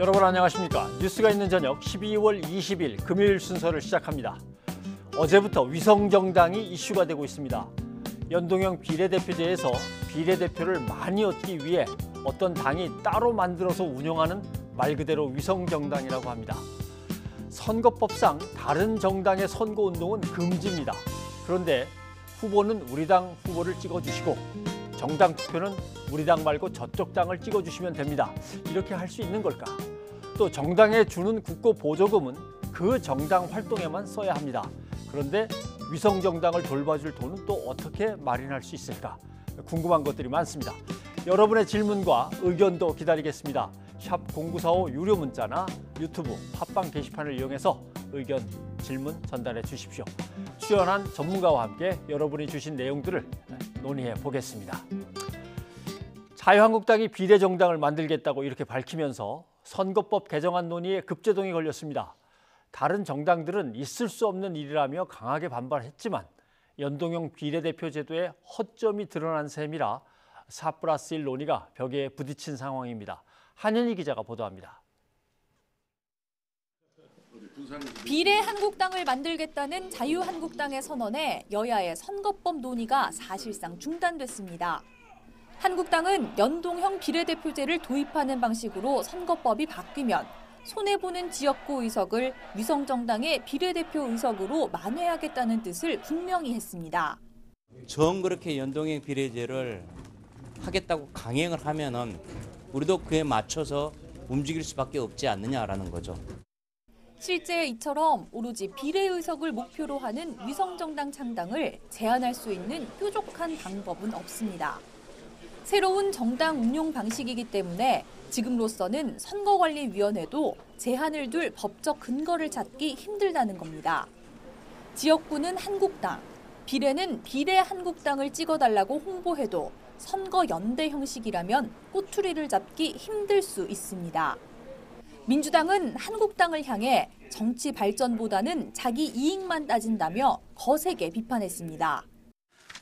여러분 안녕하십니까? 뉴스가 있는 저녁 12월 20일 금요일 순서를 시작합니다. 어제부터 위성정당이 이슈가 되고 있습니다. 연동형 비례대표제에서 비례대표를 많이 얻기 위해 어떤 당이 따로 만들어서 운영하는 말 그대로 위성정당이라고 합니다. 선거법상 다른 정당의 선거운동은 금지입니다. 그런데 후보는 우리 당 후보를 찍어주시고 정당 투표는 우리 당 말고 저쪽 당을 찍어주시면 됩니다. 이렇게 할 수 있는 걸까? 또 정당에 주는 국고 보조금은 그 정당 활동에만 써야 합니다. 그런데 위성정당을 돌봐줄 돈은 또 어떻게 마련할 수 있을까? 궁금한 것들이 많습니다. 여러분의 질문과 의견도 기다리겠습니다. 샵 0945 유료 문자나 유튜브 팟빵 게시판을 이용해서 의견, 질문 전달해 주십시오. 출연한 전문가와 함께 여러분이 주신 내용들을 논의해 보겠습니다. 자유한국당이 비례정당을 만들겠다고 이렇게 밝히면서 선거법 개정안 논의에 급제동이 걸렸습니다. 다른 정당들은 있을 수 없는 일이라며 강하게 반발했지만 연동형 비례대표 제도에 허점이 드러난 셈이라 4+1 논의가 벽에 부딪힌 상황입니다. 한현희 기자가 보도합니다. 비례한국당을 만들겠다는 자유한국당의 선언에 여야의 선거법 논의가 사실상 중단됐습니다. 한국당은 연동형 비례대표제를 도입하는 방식으로 선거법이 바뀌면 손해보는 지역구 의석을 위성정당의 비례대표 의석으로 만회하겠다는 뜻을 분명히 했습니다. 정 그렇게 연동형 비례제를 하겠다고 강행을 하면은 우리도 그에 맞춰서 움직일 수밖에 없지 않느냐라는 거죠. 실제 이처럼 오로지 비례의석을 목표로 하는 위성정당 창당을 제한할 수 있는 뾰족한 방법은 없습니다. 새로운 정당 운용 방식이기 때문에 지금로서는 선거관리위원회도 제한을 둘 법적 근거를 찾기 힘들다는 겁니다. 지역구는 한국당, 비례는 비례한국당을 찍어달라고 홍보해도 선거연대 형식이라면 꼬투리를 잡기 힘들 수 있습니다. 민주당은 한국당을 향해 정치 발전보다는 자기 이익만 따진다며 거세게 비판했습니다.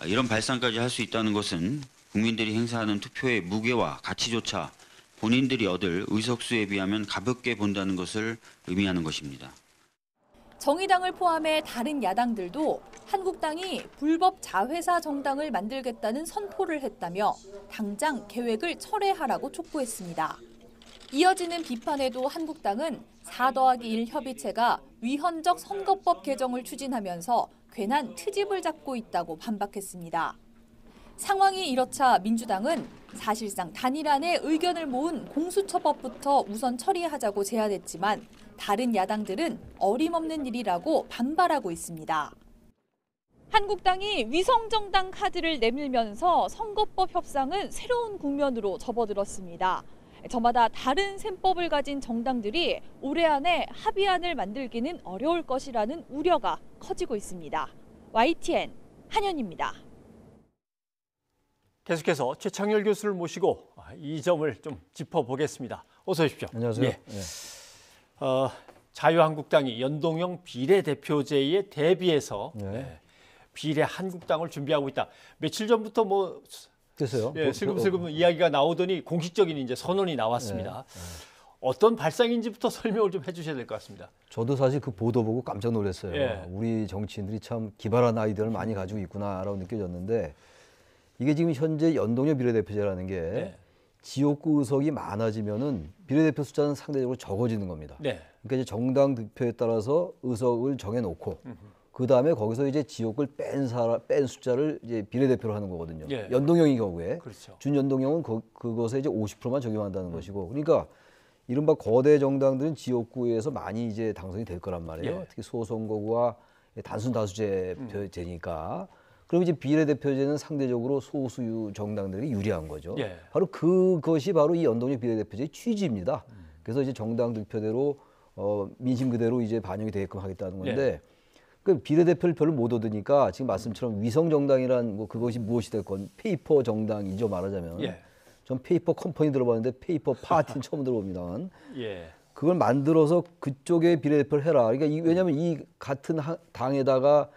이런 발상까지 할 수 있다는 것은 국민들이 행사하는 투표의 무게와 가치조차 본인들이 얻을 의석수에 비하면 가볍게 본다는 것을 의미하는 것입니다. 정의당을 포함해 다른 야당들도 한국당이 불법 자회사 정당을 만들겠다는 선포를 했다며 당장 계획을 철회하라고 촉구했습니다. 이어지는 비판에도 한국당은 4+1 협의체가 위헌적 선거법 개정을 추진하면서 괜한 트집을 잡고 있다고 반박했습니다. 상황이 이렇자 민주당은 사실상 단일안에 의견을 모은 공수처법부터 우선 처리하자고 제안했지만 다른 야당들은 어림없는 일이라고 반발하고 있습니다. 한국당이 위성정당 카드를 내밀면서 선거법 협상은 새로운 국면으로 접어들었습니다. 저마다 다른 셈법을 가진 정당들이 올해 안에 합의안을 만들기는 어려울 것이라는 우려가 커지고 있습니다. YTN 한현입니다. 계속해서 최창열 교수를 모시고 이 점을 좀 짚어보겠습니다. 어서 오십시오. 안녕하세요. 예. 자유한국당이 연동형 비례대표제에 대비해서 비례한국당을 준비하고 있다. 며칠 전부터 됐어요. 슬금슬금 이야기가 나오더니 공식적인 이제 선언이 나왔습니다. 어떤 발상인지부터 설명을 좀 해주셔야 될 것 같습니다. 저도 사실 그 보도 보고 깜짝 놀랐어요. 예. 우리 정치인들이 참 기발한 아이디어를 많이 가지고 있구나라고 느껴졌는데 이게 지금 현재 연동형 비례대표제라는 게 지역구 의석이 많아지면은 비례대표 숫자는 상대적으로 적어지는 겁니다. 그러니까 이제 정당 득표에 따라서 의석을 정해놓고 그 다음에 거기서 이제 지역구를 뺀 숫자를 이제 비례대표로 하는 거거든요. 연동형의 경우에 그렇죠. 준연동형은 그것에 이제 50%만 적용한다는 것이고, 그러니까 이른바 거대 정당들은 지역구에서 많이 이제 당선이 될 거란 말이에요. 특히 소선거구와 단순 다수제니까. 그럼 이제 비례대표제는 상대적으로 소수 정당들이 유리한 거죠. 바로 그것이 바로 이 연동형 비례대표제의 취지입니다. 그래서 이제 정당 득표대로 민심 그대로 이제 반영이 되게끔 하겠다는 건데. 그 비례대표를 별로 못 얻으니까 지금 말씀처럼 위성정당이란 그것이 무엇이 됐건 페이퍼 정당이죠, 말하자면. 전 페이퍼 컴퍼니 들어봤는데 페이퍼 파티는 처음 들어봅니다. 그걸 만들어서 그쪽에 비례대표를 해라. 그러니까 왜냐하면 이 같은 당에다가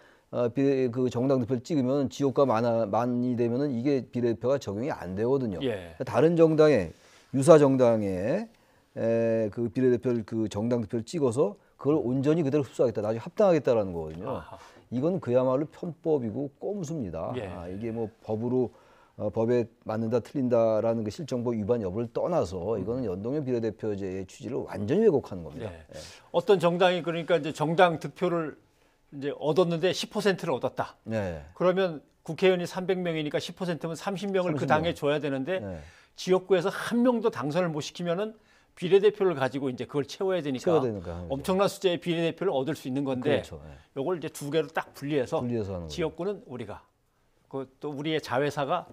그 정당 대표를 찍으면 지역구가 많이 되면은 이게 비례대표가 적용이 안 되거든요. 다른 정당에 유사 정당에 그 비례대표를 그 정당 득표를 찍어서 그걸 온전히 그대로 흡수하겠다, 나중에 합당하겠다라는 거거든요. 아하. 이건 그야말로 편법이고 꼼수입니다. 예. 이게 뭐 법으로 법에 맞는다 틀린다라는 그 실정법 위반 여부를 떠나서 이거는 연동형 비례대표제의 취지를 완전히 왜곡하는 겁니다. 예. 어떤 정당이 그러니까 이제 정당 득표를 이제 얻었는데 10%를 얻었다. 네. 그러면 국회의원이 300명이니까 10%면 30명을 그 30명. 당에 줘야 되는데 네. 지역구에서 한 명도 당선을 못 시키면은 비례대표를 가지고 이제 그걸 채워야 되니까 엄청난 숫자의 비례대표를 얻을 수 있는 건데 그렇죠. 예. 요걸 이제 두 개로 딱 분리해서 분리해서 하는 거죠. 지역구는 우리가 또 우리의 자회사가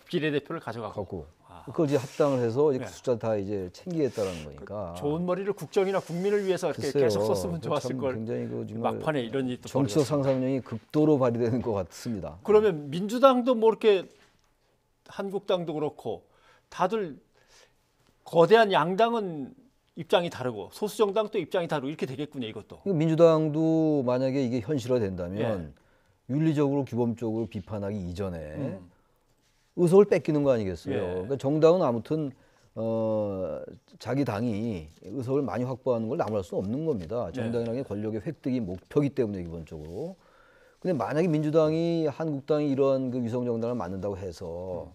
비례대표를 가져가고 갖고 그걸 이제 합당을 해서 이제 네. 그 숫자 다 이제 챙기겠다라는 거니까. 좋은 머리를 국정이나 국민을 위해서 이렇게 글쎄요. 계속 썼으면 그 좋았을 참 걸. 굉장히 그 정말 막판에 이런 일이 또 정치적 벌어졌어요. 상상력이 극도로 발휘되는 것 같습니다. 그러면 민주당도 뭐 이렇게 한국당도 그렇고 다들 거대한 양당은 입장이 다르고 소수 정당도 입장이 다르고 이렇게 되겠군요, 이것도. 민주당도 만약에 이게 현실화된다면 윤리적으로 규범적으로 비판하기 이전에 의석을 뺏기는 거 아니겠어요? 예. 그러니까 정당은 아무튼 자기 당이 의석을 많이 확보하는 걸 나무랄 수 없는 겁니다. 정당이라는 게 권력의 획득이 목표이기 때문에 기본적으로. 근데 만약에 민주당이 한국당이 이러한 그 위성 정당을 만든다고 해서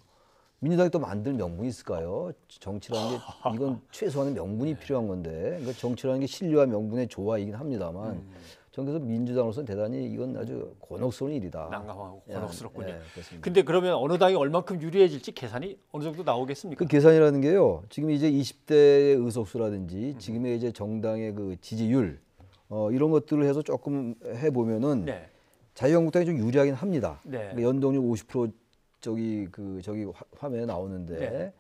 민주당이 또 만들 명분이 있을까요? 정치라는 게 이건 최소한의 명분이 필요한 건데, 그러니까 정치라는 게 신뢰와 명분의 조화이긴 합니다만, 전 그래서 민주당으로서는 대단히 이건 아주 곤혹스러운 일이다. 난감하고 곤혹스럽군요. 예, 그렇습니다. 근데 그러면 어느 당이 얼만큼 유리해질지 계산이 어느 정도 나오겠습니까? 그 계산이라는 게요. 지금 이제 20대의 의석수라든지 지금의 이제 정당의 그 지지율 이런 것들을 해서 조금 해보면은 네. 자유한국당이 좀 유리하긴 합니다. 네. 그러니까 연동률 50% 저기 화면에 나오는데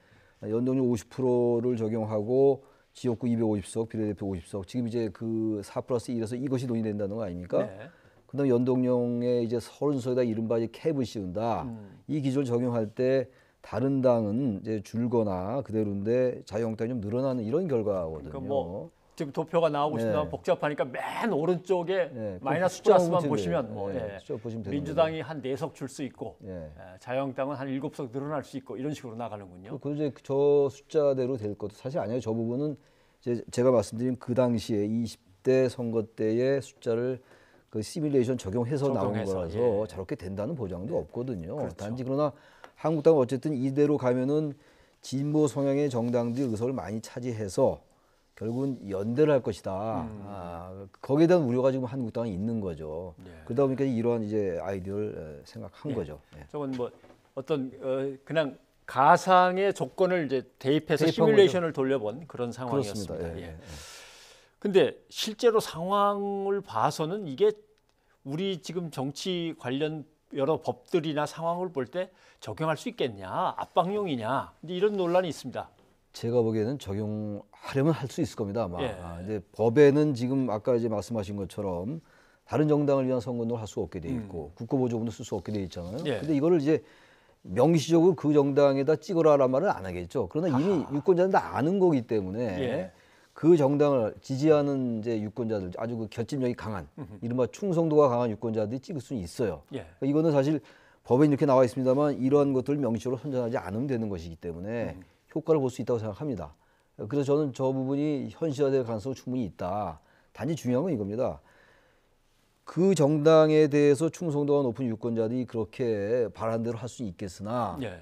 연동률 50%를 적용하고 지역구 250석, 비례대표 50석. 지금 이제 그 4+1에서 이것이 논의된다는 거 아닙니까? 네. 그다음 연동형에 이제 30석에다 이른바 이제 캡을 씌운다. 이 기준을 적용할 때 다른 당은 이제 줄거나 그대로인데 자유한국당이 좀 늘어나는 이런 결과거든요. 그러니까 뭐 지금 도표가 나오고 네. 있으면 복잡하니까 맨 오른쪽에 네, 마이너스 숫자 숫자 수만 보시면 보시면 돼요. 뭐 네, 숫자 보시면 되는 민주당이 한 4석 줄 수 있고 예. 자유한국당은 한 7석 늘어날 수 있고 이런 식으로 나가는군요. 그 이제 저 숫자대로 될 것도 사실 아니에요. 저 부분은 이제 제가 말씀드린 그 당시에 20대 선거 때의 숫자를 그 시뮬레이션 적용해서 나온 적용해서, 거라서 예. 저렇게 된다는 보장도 없거든요. 그렇죠. 단지 그러나 한국당은 어쨌든 이대로 가면은 진보 성향의 정당들이 의석을 많이 차지해서 결국은 연대를 할 것이다. 거기에 대한 우려가 지금 한국당에 있는 거죠. 예. 그러다 보니까 이러한 이제 아이디어를 생각한 거죠. 예. 저건 뭐 어떤 그냥 가상의 조건을 이제 대입해서 대입한 시뮬레이션을 돌려본 그런 상황이었습니다. 그렇습니다. 예, 예. 예. 근데 실제로 상황을 봐서는 이게 우리 지금 정치 관련 여러 법들이나 상황을 볼 때 적용할 수 있겠냐, 압박용이냐, 이제 이런 논란이 있습니다. 제가 보기에는 적용하려면 할 수 있을 겁니다. 아마. 예. 이제 법에는 지금 아까 이제 말씀하신 것처럼 다른 정당을 위한 선거운동을 할 수 없게 돼 있고 국고보조금도 쓸 수 없게 돼 있잖아요. 예. 근데 이거를 이제 명시적으로 그 정당에다 찍어라란 말은 안 하겠죠. 그러나 이미 유권자는 다 아는 거기 때문에 예. 그 정당을 지지하는 이제 유권자들 아주 그 결집력이 강한 이른바 충성도가 강한 유권자들이 찍을 수는 있어요. 예. 그러니까 이거는 사실 법에 이렇게 나와 있습니다만 이러한 것들을 명시적으로 선전하지 않으면 되는 것이기 때문에 효과를 볼 수 있다고 생각합니다. 그래서 저는 저 부분이 현실화될 가능성이 충분히 있다. 단지 중요한 건 이겁니다. 그 정당에 대해서 충성도가 높은 유권자들이 그렇게 바란 대로 할 수 있겠으나 예.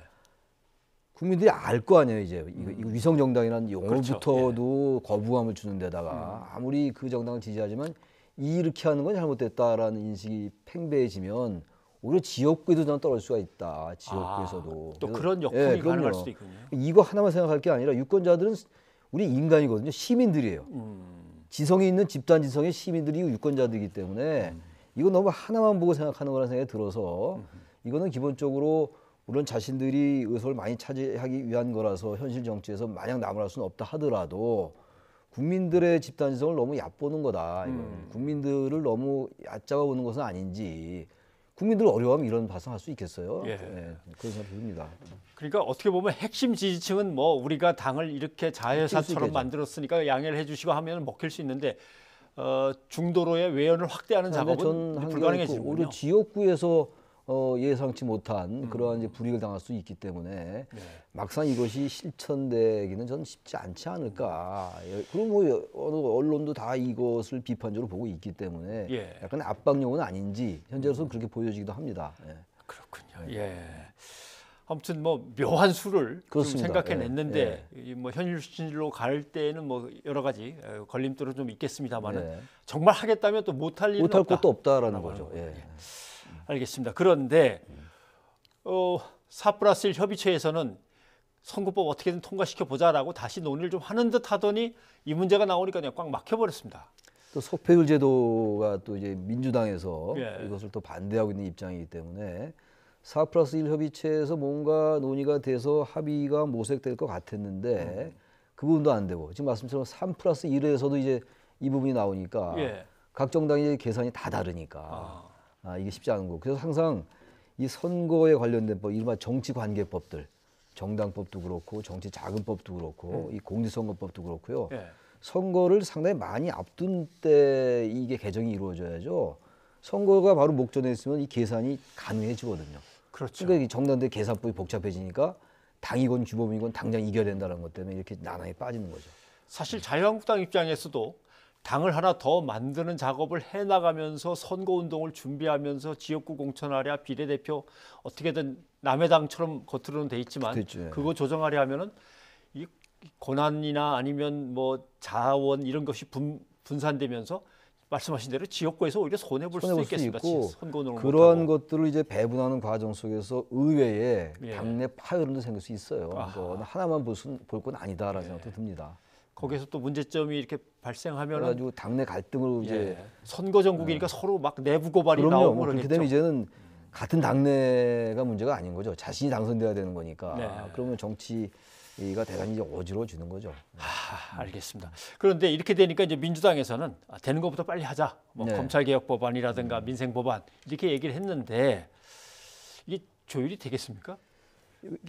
국민들이 알 거 아니에요. 이제 이거 위성 정당이라는 용어부터도 그렇죠. 거부감을 주는 데다가 아무리 그 정당을 지지하지만 이렇게 하는 건 잘못됐다라는 인식이 팽배해지면 오히려 지역구에도 저는 떨어질 수가 있다. 지역구에서도. 또 그래서- 그런 역풍이 예, 가능할 그럼요. 수도 있군요. 이거 하나만 생각할 게 아니라 유권자들은 우리 인간이거든요. 시민들이에요. 지성이 있는 집단 지성의 시민들이 유권자들이기 때문에 이거 너무 하나만 보고 생각하는 거라는 생각이 들어서 이거는 기본적으로 물론 자신들이 의석을 많이 차지하기 위한 거라서 현실 정치에서 마냥 나무랄 수는 없다 하더라도 국민들의 집단 지성을 너무 얕보는 거다. 이거는. 국민들을 너무 얕잡아 보는 것은 아닌지 국민들 어려워하면 이런 발상할 수 있겠어요? 예. 그런 생각이 듭니다. 그러니까 어떻게 보면 핵심 지지층은 뭐 우리가 당을 이렇게 자회사처럼 있겠죠. 만들었으니까 양해를 해주시고 하면 먹힐 수 있는데 중도로의 외연을 확대하는 그런데 작업은 전 불가능해지는군요. 오히려 지역구에서 예상치 못한 그러한 이제 불이익을 당할 수 있기 때문에 네. 막상 이것이 실천되기는 전 쉽지 않지 않을까. 그리고 뭐 어느 언론도 다 이것을 비판적으로 보고 있기 때문에 예. 약간 압박용은 아닌지 현재로서는 그렇게 보여지기도 합니다. 예. 그렇군요. 예. 아무튼 뭐 묘한 수를 좀 그렇습니다. 생각해냈는데 이뭐 현실로 갈 때는 뭐 여러 가지 걸림돌은 좀 있겠습니다만은 예. 정말 하겠다면 또 못할 일은 못할 없다. 것도 없다라는 라고 거죠. 하는 예. 알겠습니다. 그런데 4+1 협의체에서는 선거법 어떻게든 통과시켜 보자라고 다시 논의를 좀 하는 듯 하더니 이 문제가 나오니까 그냥 꽉 막혀버렸습니다. 또 석패율 제도가 또 이제 민주당에서 예. 이것을 또 반대하고 있는 입장이기 때문에 4+1 협의체에서 뭔가 논의가 돼서 합의가 모색될 것 같았는데 그 부분도 안 되고 지금 말씀처럼 3+1에서도 이제 이 부분이 나오니까 예. 각 정당의 계산이 다 다르니까 이게 쉽지 않은 거고 그래서 항상 이 선거에 관련된 법, 이른바 정치관계법들, 정당법도 그렇고 정치자금법도 그렇고 이 공직선거법도 그렇고요. 예. 선거를 상당히 많이 앞둔 때 이게 개정이 이루어져야죠. 선거가 바로 목전에 있으면 이 계산이 가능해지거든요. 그렇죠. 그러니까 이 정당들 계산법이 복잡해지니까 당이건 주범이건 당장 이겨야 된다는 것 때문에 이렇게 난항에 빠지는 거죠. 사실 자유한국당 입장에서도 당을 하나 더 만드는 작업을 해나가면서 선거운동을 준비하면서 지역구 공천하랴 비례대표 어떻게든 남의 당처럼 겉으로는 돼 있지만 그렇죠. 그거 조정하려 하면은 이 권한이나 아니면 뭐 자원 이런 것이 분산되면서 말씀하신 대로 지역구에서 오히려 손해볼 수도 있겠습니다. 선거운동을 그러한 못하고. 것들을 이제 배분하는 과정 속에서 의외에 예. 당내 파열음도 생길 수 있어요. 아하. 그거 하나만 볼 건 아니다라는 생각도 듭니다. 거기에서 또 문제점이 이렇게 발생하면은 그래가지고 당내 갈등으로 이제 예. 선거 전국이니까 서로 막 내부 고발이 그럼요. 나오고 뭐 그렇게 그러겠죠. 되면 이제는 같은 당내가 문제가 아닌 거죠. 자신이 당선돼야 되는 거니까. 네. 그러면 정치가 대단히 이제 어지러워지는 거죠. 알겠습니다. 그런데 이렇게 되니까 이제 민주당에서는 되는 것부터 빨리 하자. 뭐 네. 검찰개혁법안이라든가 민생법안 이렇게 얘기를 했는데 이게 조율이 되겠습니까?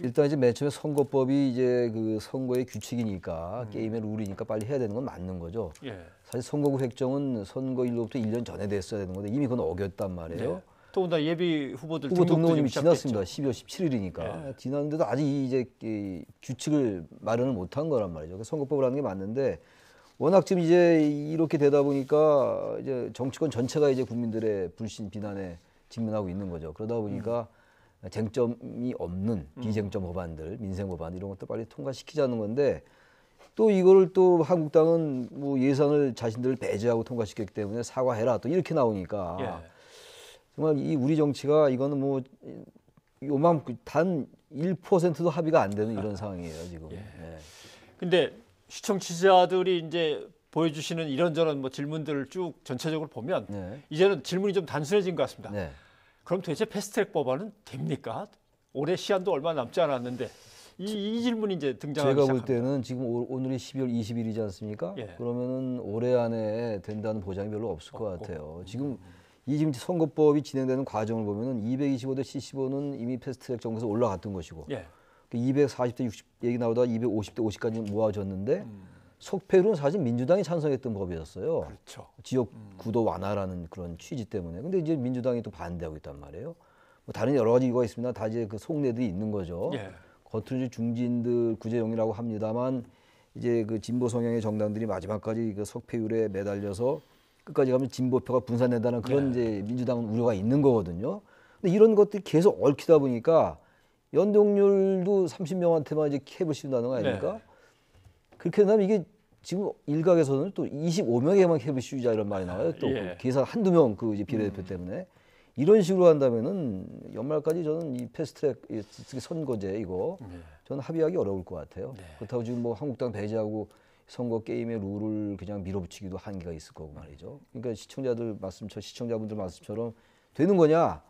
일단 이제 맨 처음에 선거법이 이제 그 선거의 규칙이니까 게임의 룰이니까 빨리 해야 되는 건 맞는 거죠. 예. 사실 선거구 획정은 선거일로부터 1년 전에 됐어야 되는 건데 이미 그건 어겼단 말이에요. 네. 더군다나 예비 후보들 후보 등록도 등록은 이미 지금 지났습니다. 시작됐죠. 12월 17일이니까 네. 지났는데도 아직 이제 이 규칙을 마련을 못한 거란 말이죠. 그래서 선거법을 하는 게 맞는데 워낙 지금 이제 이렇게 되다 보니까 이제 정치권 전체가 이제 국민들의 불신 비난에 직면하고 있는 거죠. 그러다 보니까 쟁점이 없는 비쟁점 법안들, 민생 법안 이런 것도 빨리 통과시키자는 건데 또 이거를 또 한국당은 뭐 예산을 자신들 배제하고 통과시켰기 때문에 사과해라 또 이렇게 나오니까 예. 정말 이 우리 정치가 이거는 뭐 요만큼 단 1%도 합의가 안 되는 이런 상황이에요 지금. 예. 네. 근데 시청자들이 이제 보여주시는 이런저런 뭐 질문들을 쭉 전체적으로 보면 네. 이제는 질문이 좀 단순해진 것 같습니다. 네. 그럼 도대체 패스트트랙 법안은 됩니까? 올해 시한도 얼마 남지 않았는데 이 질문이 이제 등장하기 제가 볼 시작합니다. 때는 지금 오늘이 12월 20일이지 않습니까? 예. 그러면은 올해 안에 된다는 보장이 별로 없을 것 같아요. 지금 선거법이 진행되는 과정을 보면은 225대 75는 이미 패스트트랙 정도에서 올라갔던 것이고 예. 240대 60 얘기 나오다가 250대 50까지 모아졌는데 속패율은 사실 민주당이 찬성했던 법이었어요. 그렇죠. 지역 구도 완화라는 그런 취지 때문에. 근데 이제 민주당이 또 반대하고 있단 말이에요. 뭐 다른 여러 가지 이유가 있습니다. 다 이제 그 속내들이 있는 거죠. 예. 겉으로 이제 중진들 구제용이라고 합니다만 이제 그 진보 성향의 정당들이 마지막까지 그 석패율에 매달려서 끝까지 가면 진보표가 분산된다는 그런 이제 민주당은 우려가 있는 거거든요. 근데 이런 것들이 계속 얽히다 보니까 연동률도 30명한테만 이제 캡을 씌운다는 거 아닙니까? 그렇게 된다면 이게 지금 일각에서는 또 25명에만 캡을 씌우자 이런 말이 나와요. 또 예. 그 계산 한두 명 그 이제 비례대표 때문에 이런 식으로 한다면은 연말까지 저는 이 패스트트랙 선거제 이거 저는 합의하기 어려울 것 같아요. 그렇다고 지금 뭐 한국당 배제하고 선거 게임의 룰을 그냥 밀어붙이기도 한계가 있을 거고 말이죠. 그러니까 시청자분들 말씀처럼 되는 거냐?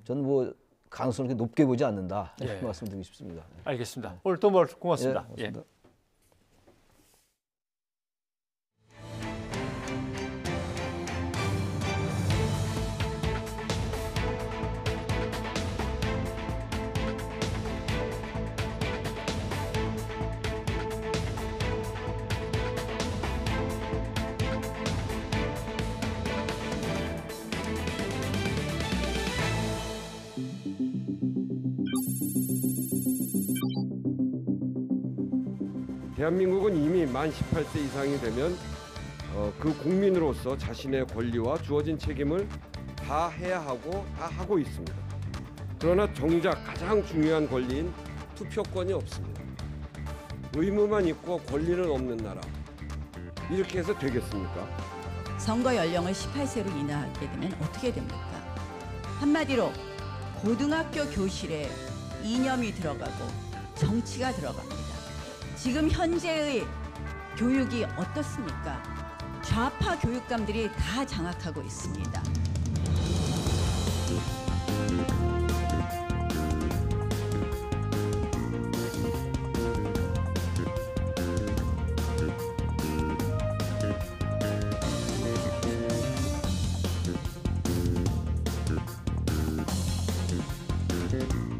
저는 뭐 가능성을 그렇게 높게 보지 않는다. 예. 말씀드리고 싶습니다. 알겠습니다. 오늘 또 고맙습니다. 예, 고맙습니다. 예. 대한민국은 이미 만 18세 이상이 되면 그 국민으로서 자신의 권리와 주어진 책임을 다 해야 하고 다 하고 있습니다. 그러나 정작 가장 중요한 권리인 투표권이 없습니다. 의무만 있고 권리는 없는 나라. 이렇게 해서 되겠습니까? 선거 연령을 18세로 인하하게 되면 어떻게 됩니까? 한마디로 고등학교 교실에 이념이 들어가고 정치가 들어갑니다. 지금 현재의 교육이 어떻습니까? 좌파 교육감들이 다 장악하고 있습니다.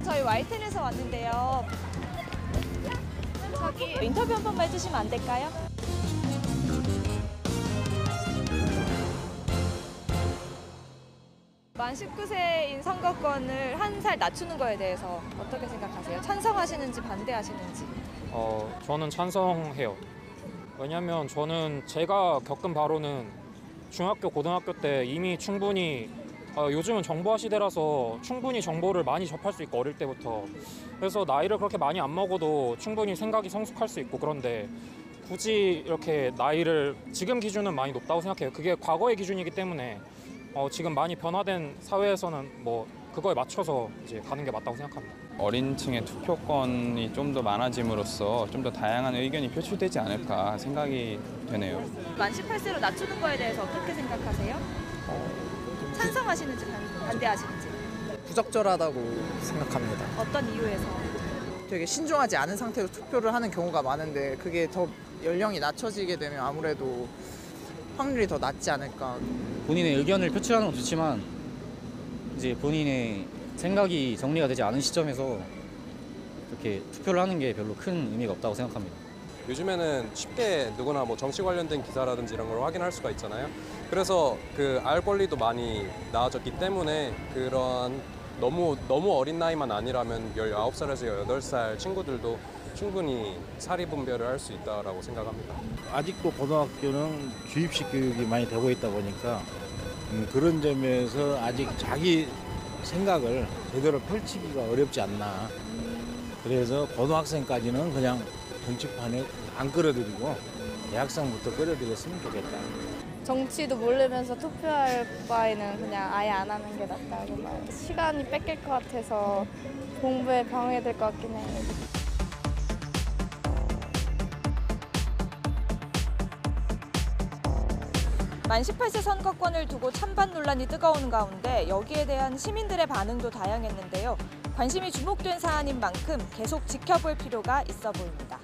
저희 YTN에서 왔는데요. 저기 인터뷰 한 번만 해주시면 안 될까요? 만 19세인 선거권을 한 살 낮추는 거에 대해서 어떻게 생각하세요? 찬성하시는지 반대하시는지? 저는 찬성해요. 왜냐하면 저는 제가 겪은 바로는 중학교, 고등학교 때 이미 충분히 요즘은 정보화 시대라서 충분히 정보를 많이 접할 수 있고 어릴 때부터 그래서 나이를 그렇게 많이 안 먹어도 충분히 생각이 성숙할 수 있고 그런데 굳이 이렇게 나이를 지금 기준은 많이 높다고 생각해요. 그게 과거의 기준이기 때문에 지금 많이 변화된 사회에서는 뭐 그거에 맞춰서 이제 가는 게 맞다고 생각합니다. 어린 층의 투표권이 좀 더 많아짐으로써 좀 더 다양한 의견이 표출되지 않을까 생각이 되네요. 만 18세로 낮추는 거에 대해서 어떻게 생각하세요? 찬성하시는지 반대하시는지? 부적절하다고 생각합니다. 어떤 이유에서? 되게 신중하지 않은 상태로 투표를 하는 경우가 많은데 그게 더 연령이 낮춰지게 되면 아무래도 확률이 더 낮지 않을까. 본인의 의견을 표출하는 건 좋지만 이제 본인의 생각이 정리가 되지 않은 시점에서 이렇게 투표를 하는 게 별로 큰 의미가 없다고 생각합니다. 요즘에는 쉽게 누구나 뭐 정치 관련된 기사라든지 이런 걸 확인할 수가 있잖아요. 그래서 그 알 권리도 많이 나아졌기 때문에 그런 너무 어린 나이만 아니라면 19살에서 18살 친구들도 충분히 사리 분별을 할 수 있다고 생각합니다. 아직도 고등학교는 주입식 교육이 많이 되고 있다 보니까 그런 점에서 아직 자기 생각을 제대로 펼치기가 어렵지 않나. 그래서 고등학생까지는 그냥 정치판에 안 끌어들이고 대학생부터 끌어들였으면 좋겠다. 정치도 모르면서 투표할 바에는 그냥 아예 안 하는 게 낫다고 봐요. 시간이 뺏길 것 같아서 공부에 방해될 것 같긴 해요. 만 18세 선거권을 두고 찬반 논란이 뜨거운 가운데 여기에 대한 시민들의 반응도 다양했는데요. 관심이 주목된 사안인 만큼 계속 지켜볼 필요가 있어 보입니다.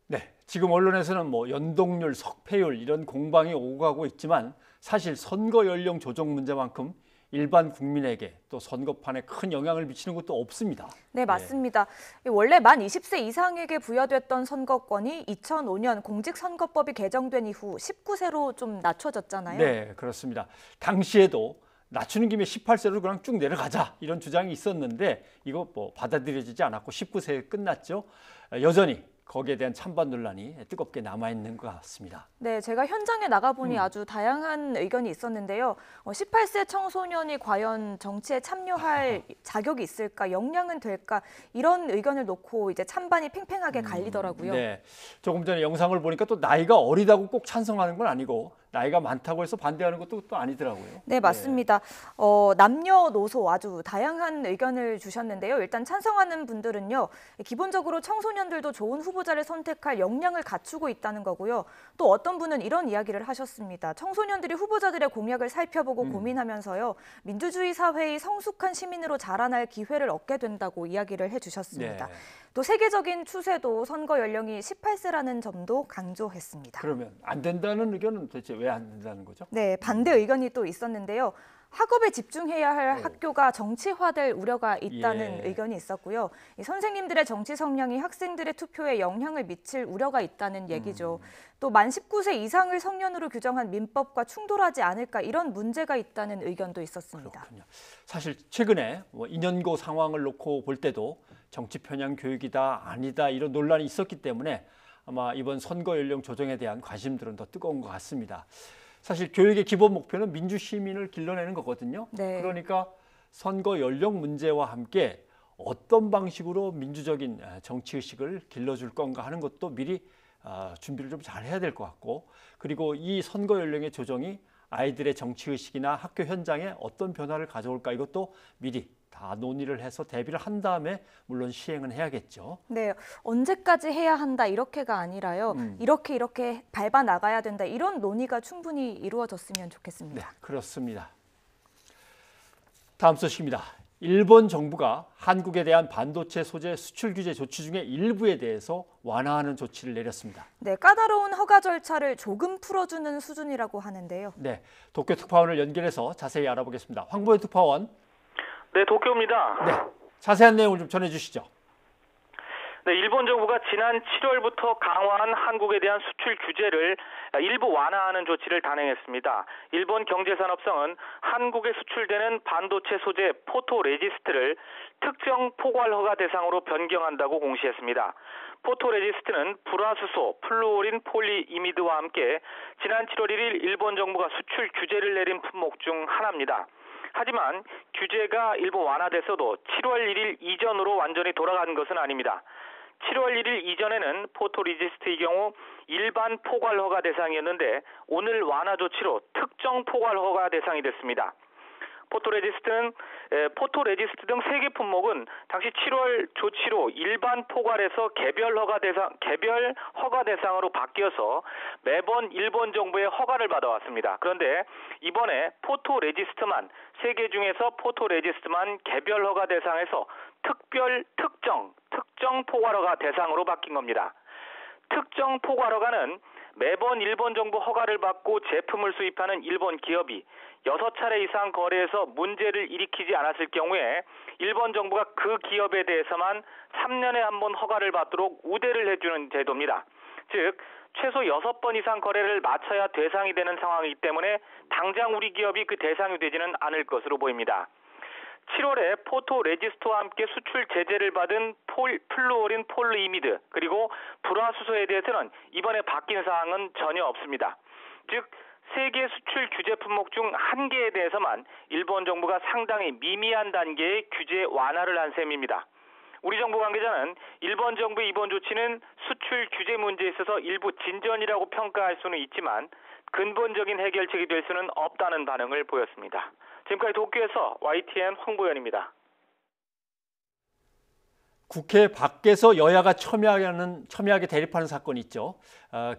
네, 지금 언론에서는 뭐 연동률, 석패율 이런 공방이 오고 가고 있지만 사실 선거 연령 조정 문제만큼 일반 국민에게 또 선거판에 큰 영향을 미치는 것도 없습니다. 네, 맞습니다. 원래 만 20세 이상에게 부여됐던 선거권이 2005년 공직선거법이 개정된 이후 19세로 좀 낮춰졌잖아요. 네, 그렇습니다. 당시에도 낮추는 김에 18세로 그냥 쭉 내려가자 이런 주장이 있었는데 이거 뭐 받아들여지지 않았고 19세에 끝났죠. 여전히 거기에 대한 찬반 논란이 뜨겁게 남아있는 것 같습니다. 네, 제가 현장에 나가보니 아주 다양한 의견이 있었는데요. 18세 청소년이 과연 정치에 참여할 자격이 있을까, 역량은 될까 이런 의견을 놓고 이제 찬반이 팽팽하게 갈리더라고요. 네, 조금 전에 영상을 보니까 또 나이가 어리다고 꼭 찬성하는 건 아니고 나이가 많다고 해서 반대하는 것도 또 아니더라고요. 네, 맞습니다. 남녀노소 아주 다양한 의견을 주셨는데요. 일단 찬성하는 분들은요. 기본적으로 청소년들도 좋은 후보자를 선택할 역량을 갖추고 있다는 거고요. 또 어떤 분은 이런 이야기를 하셨습니다. 청소년들이 후보자들의 공약을 살펴보고 고민하면서요. 민주주의 사회의 성숙한 시민으로 자라날 기회를 얻게 된다고 이야기를 해주셨습니다. 네. 또 세계적인 추세도 선거 연령이 18세라는 점도 강조했습니다. 그러면 안 된다는 의견은 도대체 왜 안 된다는 거죠? 네, 반대 의견이 또 있었는데요. 학업에 집중해야 할 학교가 정치화될 우려가 있다는 의견이 있었고요. 이 선생님들의 정치 성향이 학생들의 투표에 영향을 미칠 우려가 있다는 얘기죠. 또 만 19세 이상을 성년으로 규정한 민법과 충돌하지 않을까 이런 문제가 있다는 의견도 있었습니다. 그렇군요. 사실 최근에 2년고 상황을 놓고 볼 때도 정치 편향 교육이다 아니다 이런 논란이 있었기 때문에 아마 이번 선거 연령 조정에 대한 관심들은 더 뜨거운 것 같습니다. 사실 교육의 기본 목표는 민주 시민을 길러내는 거거든요. 네. 그러니까 선거 연령 문제와 함께 어떤 방식으로 민주적인 정치 의식을 길러줄 건가 하는 것도 미리 준비를 좀 잘 해야 될 것 같고, 그리고 이 선거 연령의 조정이 아이들의 정치 의식이나 학교 현장에 어떤 변화를 가져올까 이것도 미리 다 논의를 해서 대비를 한 다음에 물론 시행은 해야겠죠. 네, 언제까지 해야 한다 이렇게가 아니라요. 이렇게 밟아 나가야 된다 이런 논의가 충분히 이루어졌으면 좋겠습니다. 네, 그렇습니다. 다음 소식입니다. 일본 정부가 한국에 대한 반도체 소재 수출 규제 조치 중에 일부에 대해서 완화하는 조치를 내렸습니다. 네, 까다로운 허가 절차를 조금 풀어주는 수준이라고 하는데요. 네, 도쿄 특파원을 연결해서 자세히 알아보겠습니다. 황보현 특파원. 네, 도쿄입니다. 네, 자세한 내용을 좀 전해주시죠. 네, 일본 정부가 지난 7월부터 강화한 한국에 대한 수출 규제를 일부 완화하는 조치를 단행했습니다. 일본 경제산업성은 한국에 수출되는 반도체 소재 포토레지스트를 특정 포괄 허가 대상으로 변경한다고 공시했습니다. 포토레지스트는 불화수소, 플루오린 폴리이미드와 함께 지난 7월 1일 일본 정부가 수출 규제를 내린 품목 중 하나입니다. 하지만 규제가 일부 완화됐어도 7월 1일 이전으로 완전히 돌아간 것은 아닙니다. 7월 1일 이전에는 포토레지스트의 경우 일반 포괄 허가 대상이었는데 오늘 완화 조치로 특정 포괄 허가 대상이 됐습니다. 포토레지스트 등 3개 품목은 당시 7월 조치로 일반 포괄에서 개별 허가 대상으로 바뀌어서 매번 일본 정부의 허가를 받아왔습니다. 그런데 이번에 포토레지스트만 3개 중에서 포토레지스트만 개별 허가 대상에서 특정 포괄 허가 대상으로 바뀐 겁니다. 특정 포괄 허가는 매번 일본 정부 허가를 받고 제품을 수입하는 일본 기업이 6차례 이상 거래해서 문제를 일으키지 않았을 경우에 일본 정부가 그 기업에 대해서만 3년에 한 번 허가를 받도록 우대를 해주는 제도입니다. 즉 최소 6번 이상 거래를 마쳐야 대상이 되는 상황이기 때문에 당장 우리 기업이 그 대상이 되지는 않을 것으로 보입니다. 7월에 포토레지스트와 함께 수출 제재를 받은 플루오린 폴리이미드 그리고 불화수소에 대해서는 이번에 바뀐 사항은 전혀 없습니다. 즉 세계 수출 규제 품목 중 1개에 대해서만 일본 정부가 상당히 미미한 단계의 규제 완화를 한 셈입니다. 우리 정부 관계자는 일본 정부의 이번 조치는 수출 규제 문제에 있어서 일부 진전이라고 평가할 수는 있지만 근본적인 해결책이 될 수는 없다는 반응을 보였습니다. 지금까지 도쿄에서 YTN 황보현입니다. 국회 밖에서 여야가 첨예하게 대립하는 사건이 있죠.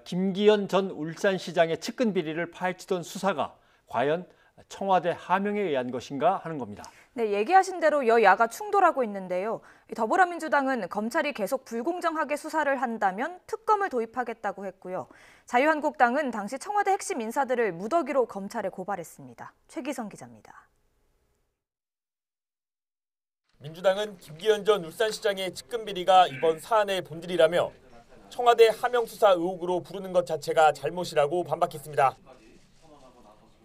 김기현 전 울산시장의 측근 비리를 파헤치던 수사가 과연 청와대 하명에 의한 것인가 하는 겁니다. 네, 얘기하신 대로 여야가 충돌하고 있는데요. 더불어민주당은 검찰이 계속 불공정하게 수사를 한다면 특검을 도입하겠다고 했고요. 자유한국당은 당시 청와대 핵심 인사들을 무더기로 검찰에 고발했습니다. 최기성 기자입니다. 민주당은 김기현 전 울산시장의 측근 비리가 이번 사안의 본질이라며 청와대 하명 수사 의혹으로 부르는 것 자체가 잘못이라고 반박했습니다.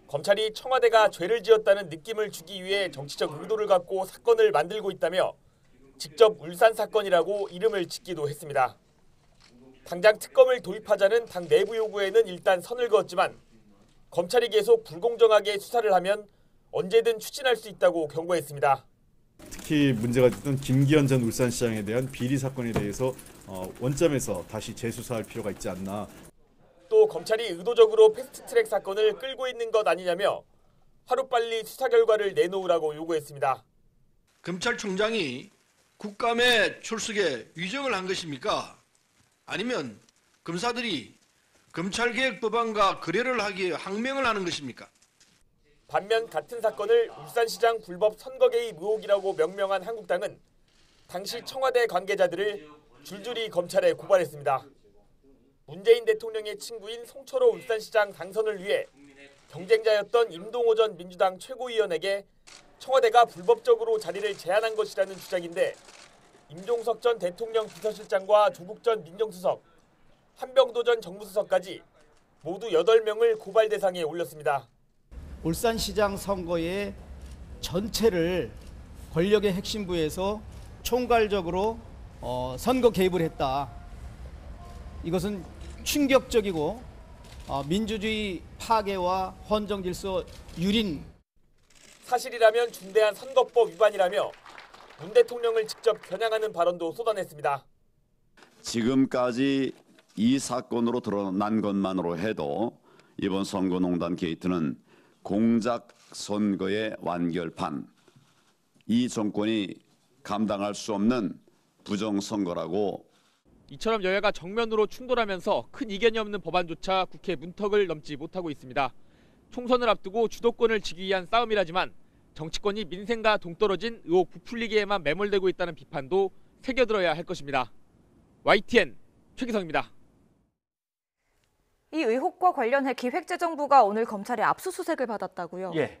검찰이 청와대가 죄를 지었다는 느낌을 주기 위해 정치적 의도를 갖고 사건을 만들고 있다며 직접 울산 사건이라고 이름을 짓기도 했습니다. 당장 특검을 도입하자는 당 내부 요구에는 일단 선을 그었지만 검찰이 계속 불공정하게 수사를 하면 언제든 추진할 수 있다고 경고했습니다. 특히 문제가 됐던 김기현 전 울산시장에 대한 비리 사건에 대해서 원점에서 다시 재수사할 필요가 있지 않나. 또 검찰이 의도적으로 패스트트랙 사건을 끌고 있는 것 아니냐며 하루빨리 수사 결과를 내놓으라고 요구했습니다. 검찰총장이 국감에 출석에 위정을 한 것입니까? 아니면 검사들이 검찰개혁 법안과 거래를 하기에 항명을 하는 것입니까? 반면 같은 사건을 울산시장 불법 선거 개입 의혹이라고 명명한 한국당은 당시 청와대 관계자들을 줄줄이 검찰에 고발했습니다. 문재인 대통령의 친구인 송철호 울산시장 당선을 위해 경쟁자였던 임동호 전 민주당 최고위원에게 청와대가 불법적으로 자리를 제한한 것이라는 주장인데 임종석 전 대통령 비서실장과 조국 전 민정수석, 한병도 전 정무수석까지 모두 8명을 고발 대상에 올렸습니다. 울산시장 선거의 전체를 권력의 핵심부에서 총괄적으로 선거 개입을 했다. 이것은 충격적이고 민주주의 파괴와 헌정 질서 유린. 사실이라면 중대한 선거법 위반이라며 문 대통령을 직접 겨냥하는 발언도 쏟아냈습니다. 지금까지 이 사건으로 드러난 것만으로 해도 이번 선거농단 게이트는 공작 선거의 완결판, 이 정권이 감당할 수 없는 부정선거라고. 이처럼 여야가 정면으로 충돌하면서 큰 이견이 없는 법안조차 국회 문턱을 넘지 못하고 있습니다. 총선을 앞두고 주도권을 쥐기 위한 싸움이라지만 정치권이 민생과 동떨어진 의혹 부풀리기에만 매몰되고 있다는 비판도 새겨들어야 할 것입니다. YTN 최기성입니다. 이 의혹과 관련해 기획재정부가 오늘 검찰의 압수수색을 받았다고요? 예.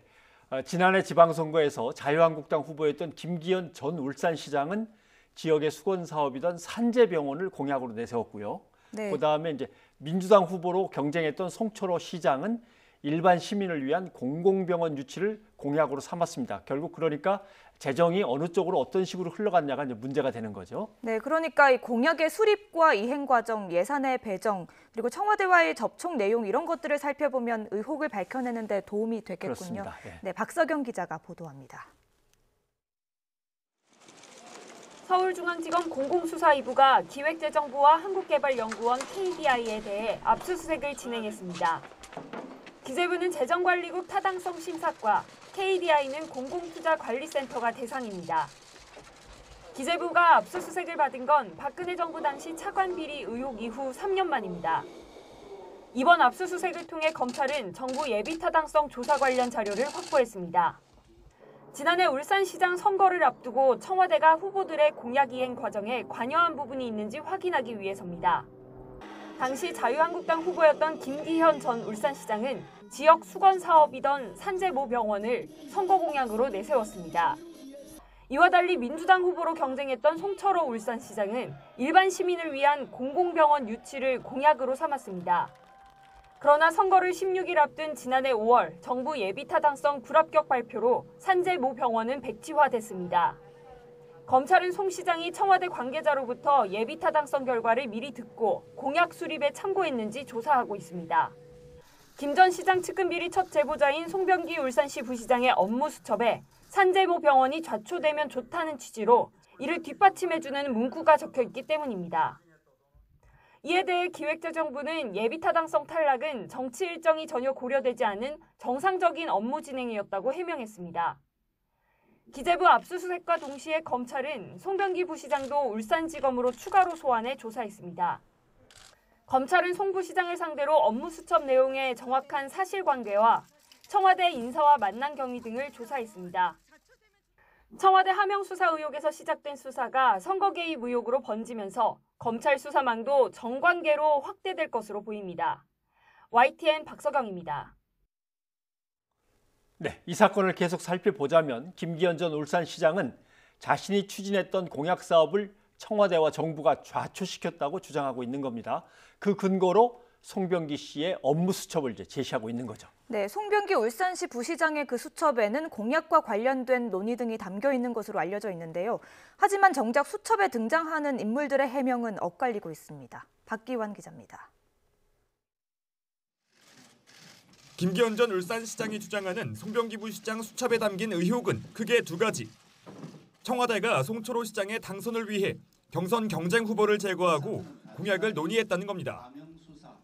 지난해 지방선거에서 자유한국당 후보였던 김기현 전 울산시장은 지역의 수건 사업이던 산재병원을 공약으로 내세웠고요. 네. 그다음에 이제 민주당 후보로 경쟁했던 송철호 시장은 일반 시민을 위한 공공병원 유치를 공약으로 삼았습니다. 결국 그러니까 재정이 어느 쪽으로 어떤 식으로 흘러갔냐가 이제 문제가 되는 거죠. 네, 그러니까 이 공약의 수립과 이행 과정, 예산의 배정, 그리고 청와대와의 접촉 내용 이런 것들을 살펴보면 의혹을 밝혀내는 데 도움이 되겠군요. 그렇습니다. 예. 네, 박석영 기자가 보도합니다. 서울중앙지검 공공수사2부가 기획재정부와 한국개발연구원 KDI에 대해 압수수색을 진행했습니다. 기재부는 재정관리국 타당성 심사과 KDI는 공공투자관리센터가 대상입니다. 기재부가 압수수색을 받은 건 박근혜 정부 당시 차관 비리 의혹 이후 3년 만입니다. 이번 압수수색을 통해 검찰은 정부 예비타당성 조사 관련 자료를 확보했습니다. 지난해 울산시장 선거를 앞두고 청와대가 후보들의 공약 이행 과정에 관여한 부분이 있는지 확인하기 위해서입니다. 당시 자유한국당 후보였던 김기현 전 울산시장은 지역 수건 사업이던 산재모병원을 선거 공약으로 내세웠습니다. 이와 달리 민주당 후보로 경쟁했던 송철호 울산시장은 일반 시민을 위한 공공병원 유치를 공약으로 삼았습니다. 그러나 선거를 16일 앞둔 지난해 5월 정부 예비타당성 불합격 발표로 산재모병원은 백지화됐습니다. 검찰은 송 시장이 청와대 관계자로부터 예비타당성 결과를 미리 듣고 공약 수립에 참고했는지 조사하고 있습니다. 김 전 시장 측근 비리 첫 제보자인 송병기 울산시 부시장의 업무 수첩에 산재모 병원이 좌초되면 좋다는 취지로 이를 뒷받침해주는 문구가 적혀있기 때문입니다. 이에 대해 기획재정부는 예비타당성 탈락은 정치 일정이 전혀 고려되지 않은 정상적인 업무 진행이었다고 해명했습니다. 기재부 압수수색과 동시에 검찰은 송병기 부시장도 울산지검으로 추가로 소환해 조사했습니다. 검찰은 송 부시장을 상대로 업무 수첩 내용의 정확한 사실관계와 청와대 인사와 만난 경위 등을 조사했습니다. 청와대 하명수사 의혹에서 시작된 수사가 선거 개입 의혹으로 번지면서 검찰 수사망도 정관계로 확대될 것으로 보입니다. YTN 박서경입니다. 네, 이 사건을 계속 살펴보자면 김기현 전 울산시장은 자신이 추진했던 공약 사업을 청와대와 정부가 좌초시켰다고 주장하고 있는 겁니다. 그 근거로 송병기 씨의 업무 수첩을 이제 제시하고 있는 거죠. 네, 송병기 울산시 부시장의 그 수첩에는 공약과 관련된 논의 등이 담겨 있는 것으로 알려져 있는데요. 하지만 정작 수첩에 등장하는 인물들의 해명은 엇갈리고 있습니다. 박기환 기자입니다. 김기현 전 울산시장이 주장하는 송병기 부시장 수첩에 담긴 의혹은 크게 두 가지. 청와대가 송철호 시장의 당선을 위해 경선 경쟁 후보를 제거하고 공약을 논의했다는 겁니다.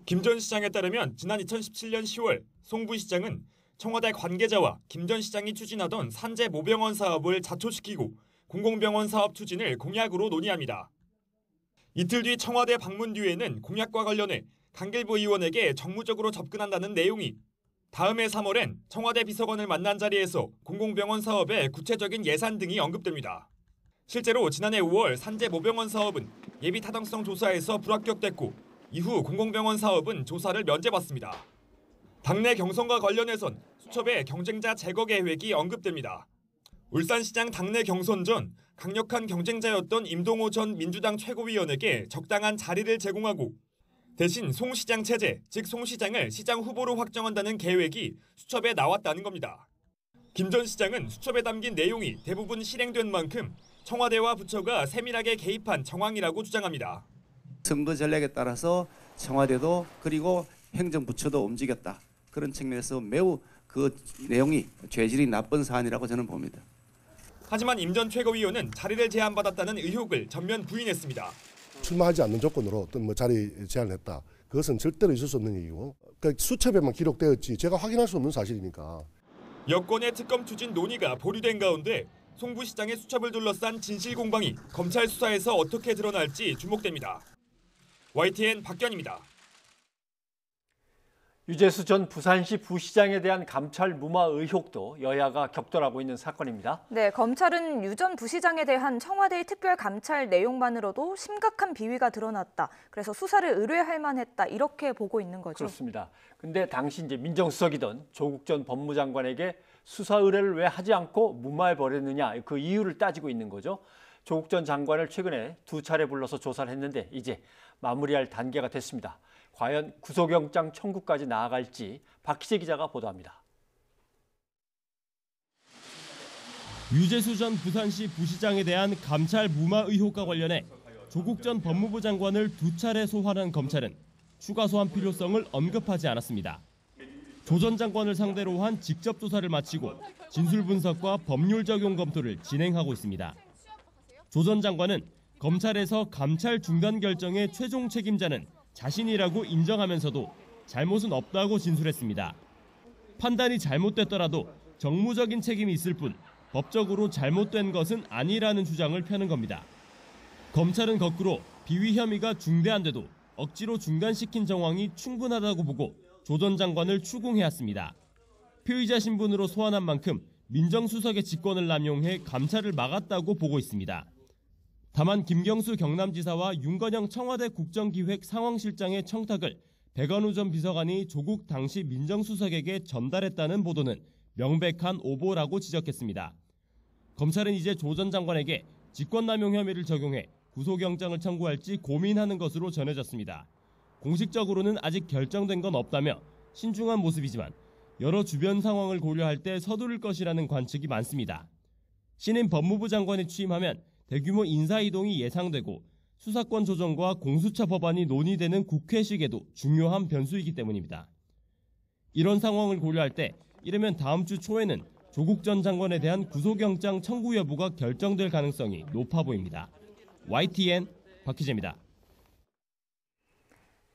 김 전 시장에 따르면 지난 2017년 10월 송 부시장은 청와대 관계자와 김 전 시장이 추진하던 산재 모병원 사업을 자초시키고 공공병원 사업 추진을 공약으로 논의합니다. 이틀 뒤 청와대 방문 뒤에는 공약과 관련해 강길부 의원에게 정무적으로 접근한다는 내용이, 다음해 3월엔 청와대 비서관을 만난 자리에서 공공병원 사업의 구체적인 예산 등이 언급됩니다. 실제로 지난해 5월 산재 모병원 사업은 예비타당성 조사에서 불합격됐고 이후 공공병원 사업은 조사를 면제받습니다. 당내 경선과 관련해선 수첩의 경쟁자 제거 계획이 언급됩니다. 울산시장 당내 경선 전 강력한 경쟁자였던 임동호 전 민주당 최고위원에게 적당한 자리를 제공하고 대신 송 시장 체제, 즉 송 시장을 시장 후보로 확정한다는 계획이 수첩에 나왔다는 겁니다. 김 전 시장은 수첩에 담긴 내용이 대부분 실행된 만큼 청와대와 부처가 세밀하게 개입한 정황이라고 주장합니다. 선거 전략에 따라서 청와대도 그리고 행정부처도 움직였다. 그런 측면에서 매우 그 내용이 죄질이 나쁜 사안이라고 저는 봅니다. 하지만 임 전 최고위원은 자리를 제안받았다는 의혹을 전면 부인했습니다. 출마하지 않는 조건으로 어떤 자리 제안을 했다. 그것은 절대로 있을 수 없는 얘기고 그러니까 수첩에만 기록되었지 제가 확인할 수 없는 사실이니까. 여권의 특검 추진 논의가 보류된 가운데 송 부시장의 수첩을 둘러싼 진실 공방이 검찰 수사에서 어떻게 드러날지 주목됩니다. YTN 박견입니다. 유재수 전 부산시 부시장에 대한 감찰 무마 의혹도 여야가 격돌하고 있는 사건입니다. 네, 검찰은 유 전 부시장에 대한 청와대의 특별 감찰 내용만으로도 심각한 비위가 드러났다. 그래서 수사를 의뢰할 만했다. 이렇게 보고 있는 거죠. 그렇습니다. 근데 당시 이제 민정수석이던 조국 전 법무장관에게 수사 의뢰를 왜 하지 않고 무마해 버렸느냐 그 이유를 따지고 있는 거죠. 조국 전 장관을 최근에 2차례 불러서 조사를 했는데 이제 마무리할 단계가 됐습니다. 과연 구속영장 청구까지 나아갈지 박희재 기자가 보도합니다. 유재수 전 부산시 부시장에 대한 감찰 무마 의혹과 관련해 조국 전 법무부 장관을 2차례 소환한 검찰은 추가 소환 필요성을 언급하지 않았습니다. 조 전 장관을 상대로 한 직접 조사를 마치고 진술 분석과 법률 적용 검토를 진행하고 있습니다. 조 전 장관은 검찰에서 감찰 중단 결정의 최종 책임자는 자신이라고 인정하면서도 잘못은 없다고 진술했습니다. 판단이 잘못됐더라도 정무적인 책임이 있을 뿐 법적으로 잘못된 것은 아니라는 주장을 펴는 겁니다. 검찰은 거꾸로 비위 혐의가 중대한데도 억지로 중단시킨 정황이 충분하다고 보고 조 전 장관을 추궁해왔습니다. 피의자 신분으로 소환한 만큼 민정수석의 직권을 남용해 감찰을 막았다고 보고 있습니다. 다만 김경수 경남지사와 윤건영 청와대 국정기획 상황실장의 청탁을 백원우 전 비서관이 조국 당시 민정수석에게 전달했다는 보도는 명백한 오보라고 지적했습니다. 검찰은 이제 조 전 장관에게 직권남용 혐의를 적용해 구속영장을 청구할지 고민하는 것으로 전해졌습니다. 공식적으로는 아직 결정된 건 없다며 신중한 모습이지만 여러 주변 상황을 고려할 때 서두를 것이라는 관측이 많습니다. 신임 법무부 장관이 취임하면 대규모 인사이동이 예상되고 수사권 조정과 공수처 법안이 논의되는 국회식에도 중요한 변수이기 때문입니다. 이런 상황을 고려할 때 이르면 다음 주 초에는 조국 전 장관에 대한 구속영장 청구 여부가 결정될 가능성이 높아 보입니다. YTN 박희재입니다.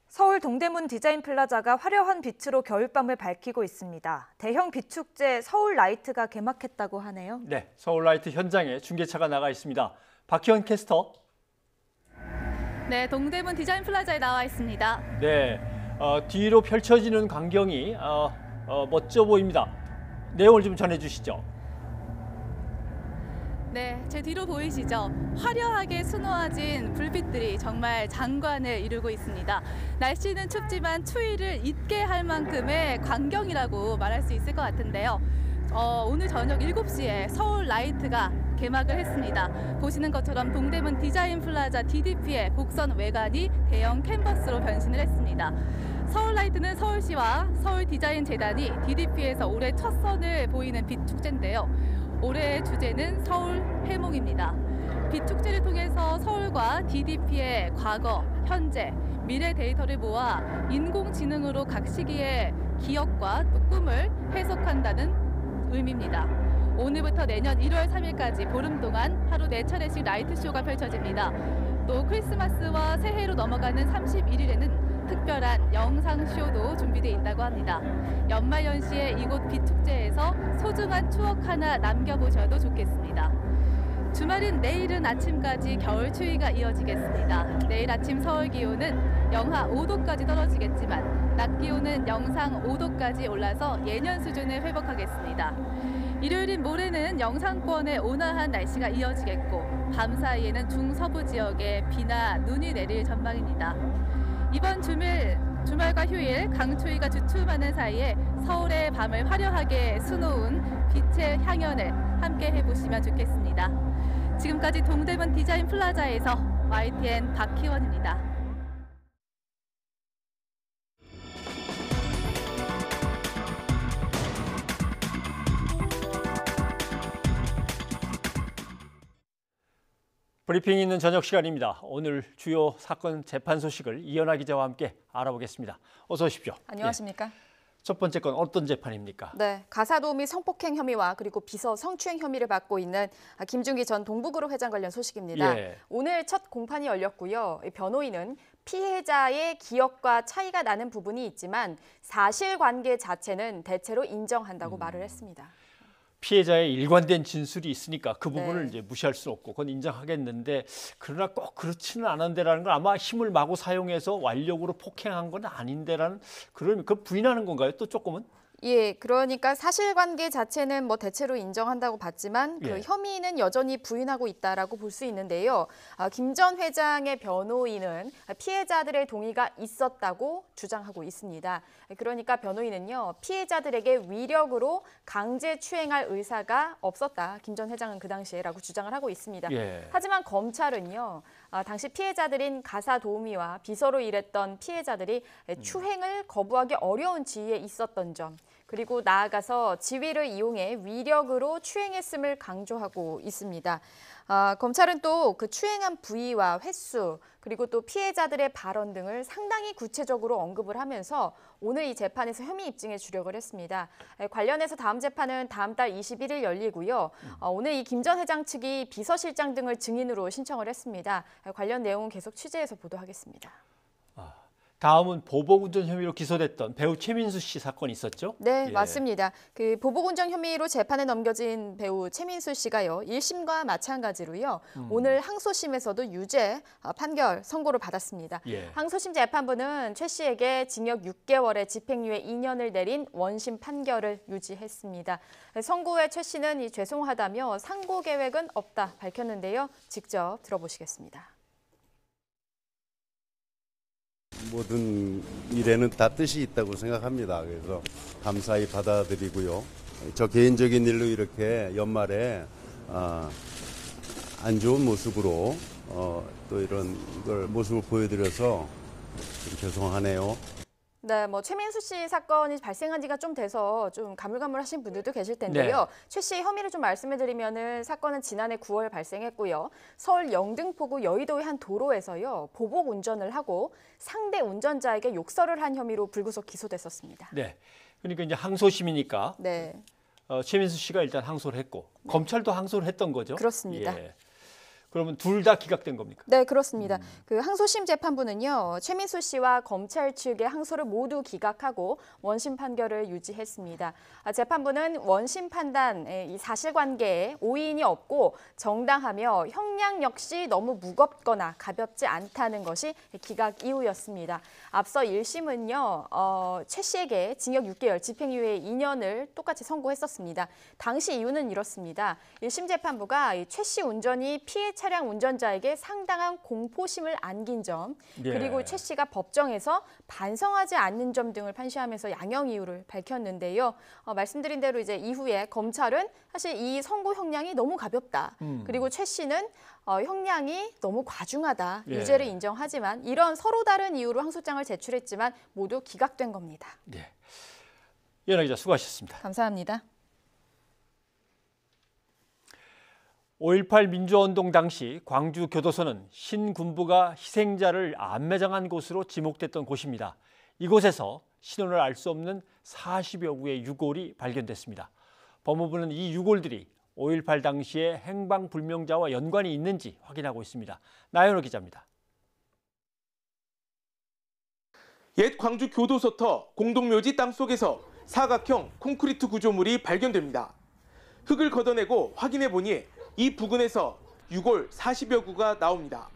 서울 동대문 디자인 플라자가 화려한 빛으로 겨울밤을 밝히고 있습니다. 대형 빛축제 서울 라이트가 개막했다고 하네요. 네, 서울 라이트 현장에 중계차가 나가 있습니다. 박희원 캐스터. 네, 동대문 디자인 플라자에 나와 있습니다. 네, 뒤로 펼쳐지는 광경이 멋져 보입니다. 내용을 좀 전해주시죠. 네, 제 뒤로 보이시죠? 화려하게 수놓아진 불빛들이 정말 장관을 이루고 있습니다. 날씨는 춥지만 추위를 잊게 할 만큼의 광경이라고 말할 수 있을 것 같은데요. 오늘 저녁 7시에 서울 라이트가 개막을 했습니다. 보시는 것처럼 동대문 디자인 플라자 DDP의 곡선 외관이 대형 캔버스로 변신을 했습니다. 서울 라이트는 서울시와 서울 디자인 재단이 DDP에서 올해 첫 선을 보이는 빛 축제인데요. 올해의 주제는 서울 해몽입니다. 빛 축제를 통해서 서울과 DDP의 과거, 현재, 미래 데이터를 모아 인공지능으로 각 시기의 기억과 또 꿈을 해석한다는 의미입니다. 오늘부터 내년 1월 3일까지 보름 동안 하루 4차례씩 라이트쇼가 펼쳐집니다. 또 크리스마스와 새해로 넘어가는 31일에는 특별한 영상쇼도 준비되어 있다고 합니다. 연말연시에 이곳 빛축제에서 소중한 추억 하나 남겨보셔도 좋겠습니다. 주말인 내일은 아침까지 겨울 추위가 이어지겠습니다. 내일 아침 서울 기온은 영하 5도까지 떨어지겠지만 낮 기온은 영상 5도까지 올라서 예년 수준을 회복하겠습니다. 일요일인 모레는 영상권의 온화한 날씨가 이어지겠고 밤 사이에는 중서부 지역에 비나 눈이 내릴 전망입니다. 이번 주말 주말과 휴일 강추위가 주춤하는 사이에 서울의 밤을 화려하게 수놓은 빛의 향연을 함께 해보시면 좋겠습니다. 지금까지 동대문 디자인 플라자에서 YTN 박희원입니다. 브리핑 있는 저녁 시간입니다. 오늘 주요 사건 재판 소식을 이연아 기자와 함께 알아보겠습니다. 어서 오십시오. 안녕하십니까? 예. 첫 번째 건 어떤 재판입니까? 네, 가사도우미 성폭행 혐의와 그리고 비서 성추행 혐의를 받고 있는 김준기 전 동부그룹 회장 관련 소식입니다. 예. 오늘 첫 공판이 열렸고요. 변호인은 피해자의 기억과 차이가 나는 부분이 있지만 사실관계 자체는 대체로 인정한다고 말을 했습니다. 피해자의 일관된 진술이 있으니까 그 부분을 네. 이제 무시할 수는 없고 그건 인정하겠는데 그러나 꼭 그렇지는 않은데라는 건 아마 힘을 마구 사용해서 완력으로 폭행한 건 아닌데라는 그런 그 부인하는 건가요? 또 조금은? 예, 그러니까 사실관계 자체는 뭐 대체로 인정한다고 봤지만 그 예. 혐의는 여전히 부인하고 있다라고 볼 수 있는데요. 김 전 회장의 변호인은 피해자들의 동의가 있었다고 주장하고 있습니다. 그러니까 변호인은요, 피해자들에게 위력으로 강제 추행할 의사가 없었다. 김 전 회장은 그 당시에라고 주장을 하고 있습니다. 예. 하지만 검찰은요, 당시 피해자들인 가사 도우미와 비서로 일했던 피해자들이 추행을 거부하기 어려운 지위에 있었던 점, 그리고 나아가서 지위를 이용해 위력으로 추행했음을 강조하고 있습니다. 검찰은 또 그 추행한 부위와 횟수, 그리고 또 피해자들의 발언 등을 상당히 구체적으로 언급을 하면서 오늘 이 재판에서 혐의 입증에 주력을 했습니다. 관련해서 다음 재판은 다음 달 21일 열리고요. 오늘 이 김 전 회장 측이 비서실장 등을 증인으로 신청을 했습니다. 관련 내용은 계속 취재해서 보도하겠습니다. 다음은 보복운전 혐의로 기소됐던 배우 최민수 씨 사건이 있었죠? 네, 예. 맞습니다. 그 보복운전 혐의로 재판에 넘겨진 배우 최민수 씨가요, 1심과 마찬가지로요, 오늘 항소심에서도 유죄 판결 선고를 받았습니다. 예. 항소심 재판부는 최 씨에게 징역 6개월에 집행유예 2년을 내린 원심 판결을 유지했습니다. 선고 후에 최 씨는 죄송하다며 상고 계획은 없다 밝혔는데요. 직접 들어보시겠습니다. 모든 일에는 다 뜻이 있다고 생각합니다. 그래서 감사히 받아들이고요. 저 개인적인 일로 이렇게 연말에 안 좋은 모습으로 또 이런 걸 모습을 보여드려서 좀 죄송하네요. 네, 뭐 최민수 씨 사건이 발생한 지가 좀 돼서 좀 가물가물하신 분들도 계실 텐데요. 네. 최 씨의 혐의를 좀 말씀해드리면은 사건은 지난해 9월 발생했고요. 서울 영등포구 여의도의 한 도로에서요, 보복 운전을 하고 상대 운전자에게 욕설을 한 혐의로 불구속 기소됐었습니다. 네. 그러니까 이제 항소심이니까 네, 최민수 씨가 일단 항소를 했고 검찰도 항소를 했던 거죠? 그렇습니다. 예. 그러면 둘 다 기각된 겁니까? 네, 그렇습니다. 그 항소심 재판부는요, 최민수 씨와 검찰 측의 항소를 모두 기각하고 원심 판결을 유지했습니다. 재판부는 원심 판단에 이 사실관계에 오인이 없고 정당하며 형량 역시 너무 무겁거나 가볍지 않다는 것이 기각 이유였습니다. 앞서 1심은요, 최 씨에게 징역 6개월, 집행유예 2년을 똑같이 선고했었습니다. 당시 이유는 이렇습니다. 1심 재판부가 최 씨 운전이 피해 차량 운전자에게 상당한 공포심을 안긴 점, 예. 그리고 최 씨가 법정에서 반성하지 않는 점 등을 판시하면서 양형 이유를 밝혔는데요. 말씀드린 대로 이제 이후에 검찰은 사실 이 선고 형량이 너무 가볍다. 그리고 최 씨는 형량이 너무 과중하다. 예. 유죄를 인정하지만 이런 서로 다른 이유로 항소장을 제출했지만 모두 기각된 겁니다. 네. 연아 기자 수고하셨습니다. 감사합니다. 5.18 민주화운동 당시 광주 교도소는 신군부가 희생자를 안매장한 곳으로 지목됐던 곳입니다. 이곳에서 신원을 알 수 없는 40여 구의 유골이 발견됐습니다. 법무부는 이 유골들이 5.18 당시의 행방불명자와 연관이 있는지 확인하고 있습니다. 나연호 기자입니다. 옛 광주 교도소터 공동묘지 땅속에서 사각형 콘크리트 구조물이 발견됩니다. 흙을 걷어내고 확인해 보니 이 부근에서 유골 40여 구가 나옵니다.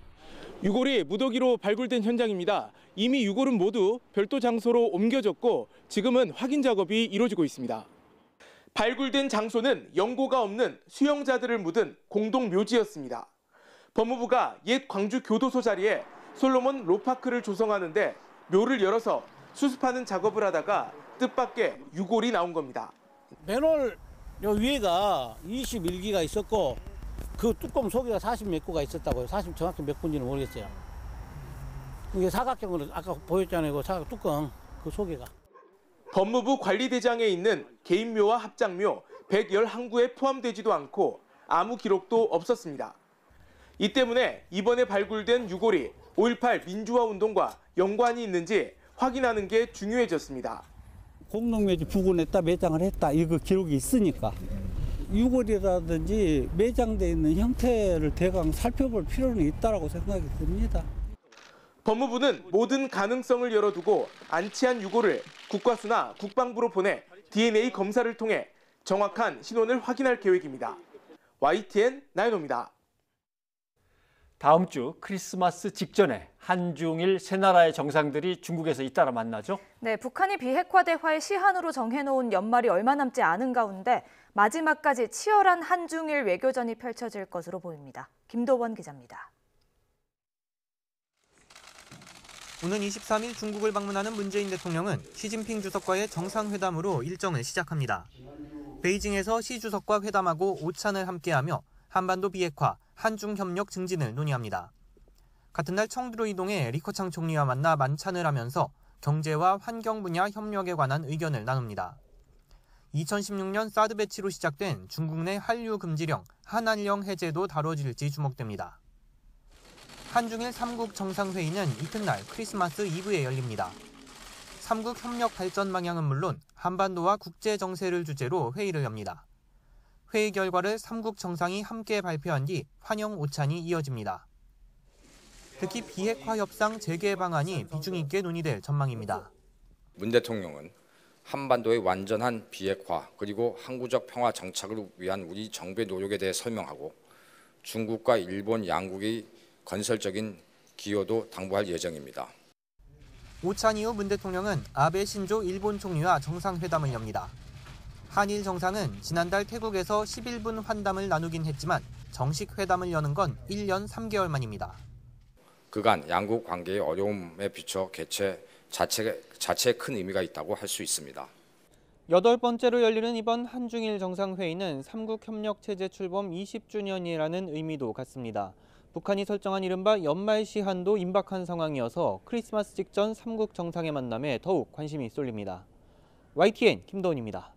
유골이 무더기로 발굴된 현장입니다. 이미 유골은 모두 별도 장소로 옮겨졌고 지금은 확인 작업이 이루어지고 있습니다. 발굴된 장소는 연고가 없는 수용자들을 묻은 공동묘지였습니다. 법무부가 옛 광주 교도소 자리에 솔로몬 로파크를 조성하는데 묘를 열어서 수습하는 작업을 하다가 뜻밖의 유골이 나온 겁니다. 맨홀 요 위에가 21기가 있었고 그 뚜껑 속에가 40몇 구가 있었다고요. 40 정확히 몇 군지는 모르겠어요. 이게 사각형으로 아까 보였잖아요. 그 사각 뚜껑 그 속에가. 법무부 관리대장에 있는 개인묘와 합장묘 111구에 포함되지도 않고 아무 기록도 없었습니다. 이 때문에 이번에 발굴된 유골이 5.18 민주화 운동과 연관이 있는지 확인하는 게 중요해졌습니다. 공동묘지 부근에다 매장을 했다. 이거 기록이 있으니까. 유골이라든지 매장되어 있는 형태를 대강 살펴볼 필요는 있다고 생각이 듭니다. 법무부는 모든 가능성을 열어두고 안치한 유골을 국과수나 국방부로 보내 DNA 검사를 통해 정확한 신원을 확인할 계획입니다. YTN 나연호입니다. 다음 주 크리스마스 직전에 한중일 세 나라의 정상들이 중국에서 잇따라 만나죠. 네, 북한이 비핵화 대화의 시한으로 정해놓은 연말이 얼마 남지 않은 가운데 마지막까지 치열한 한중일 외교전이 펼쳐질 것으로 보입니다. 김도원 기자입니다. 오는 23일 중국을 방문하는 문재인 대통령은 시진핑 주석과의 정상회담으로 일정을 시작합니다. 베이징에서 시 주석과 회담하고 오찬을 함께하며 한반도 비핵화, 한중 협력 증진을 논의합니다. 같은 날 청두로 이동해 리커창 총리와 만나 만찬을 하면서 경제와 환경 분야 협력에 관한 의견을 나눕니다. 2016년 사드 배치로 시작된 중국 내 한류 금지령, 한한령 해제도 다뤄질지 주목됩니다. 한중일 3국 정상회의는 이튿날 크리스마스 이브에 열립니다. 3국 협력 발전 방향은 물론 한반도와 국제 정세를 주제로 회의를 엽니다. 회의 결과를 3국 정상이 함께 발표한 뒤 환영 오찬이 이어집니다. 특히 비핵화 협상 재개 방안이 비중 있게 논의될 전망입니다. 문 대통령은 한반도의 완전한 비핵화 그리고 항구적 평화 정착을 위한 우리 정부의 노력에 대해 설명하고 중국과 일본 양국의 건설적인 기여도 당부할 예정입니다. 오찬 이후 문 대통령은 아베 신조 일본 총리와 정상회담을 엽니다. 한일 정상은 지난달 태국에서 11분 환담을 나누긴 했지만 정식 회담을 여는 건 1년 3개월 만입니다. 그간 양국 관계의 어려움에 비춰 개최 자체에 큰 의미가 있다고 할 수 있습니다. 8번째로 열리는 이번 한중일 정상회의는 3국 협력체제 출범 20주년이라는 의미도 같습니다. 북한이 설정한 이른바 연말 시한도 임박한 상황이어서 크리스마스 직전 3국 정상의 만남에 더욱 관심이 쏠립니다. YTN 김도훈입니다.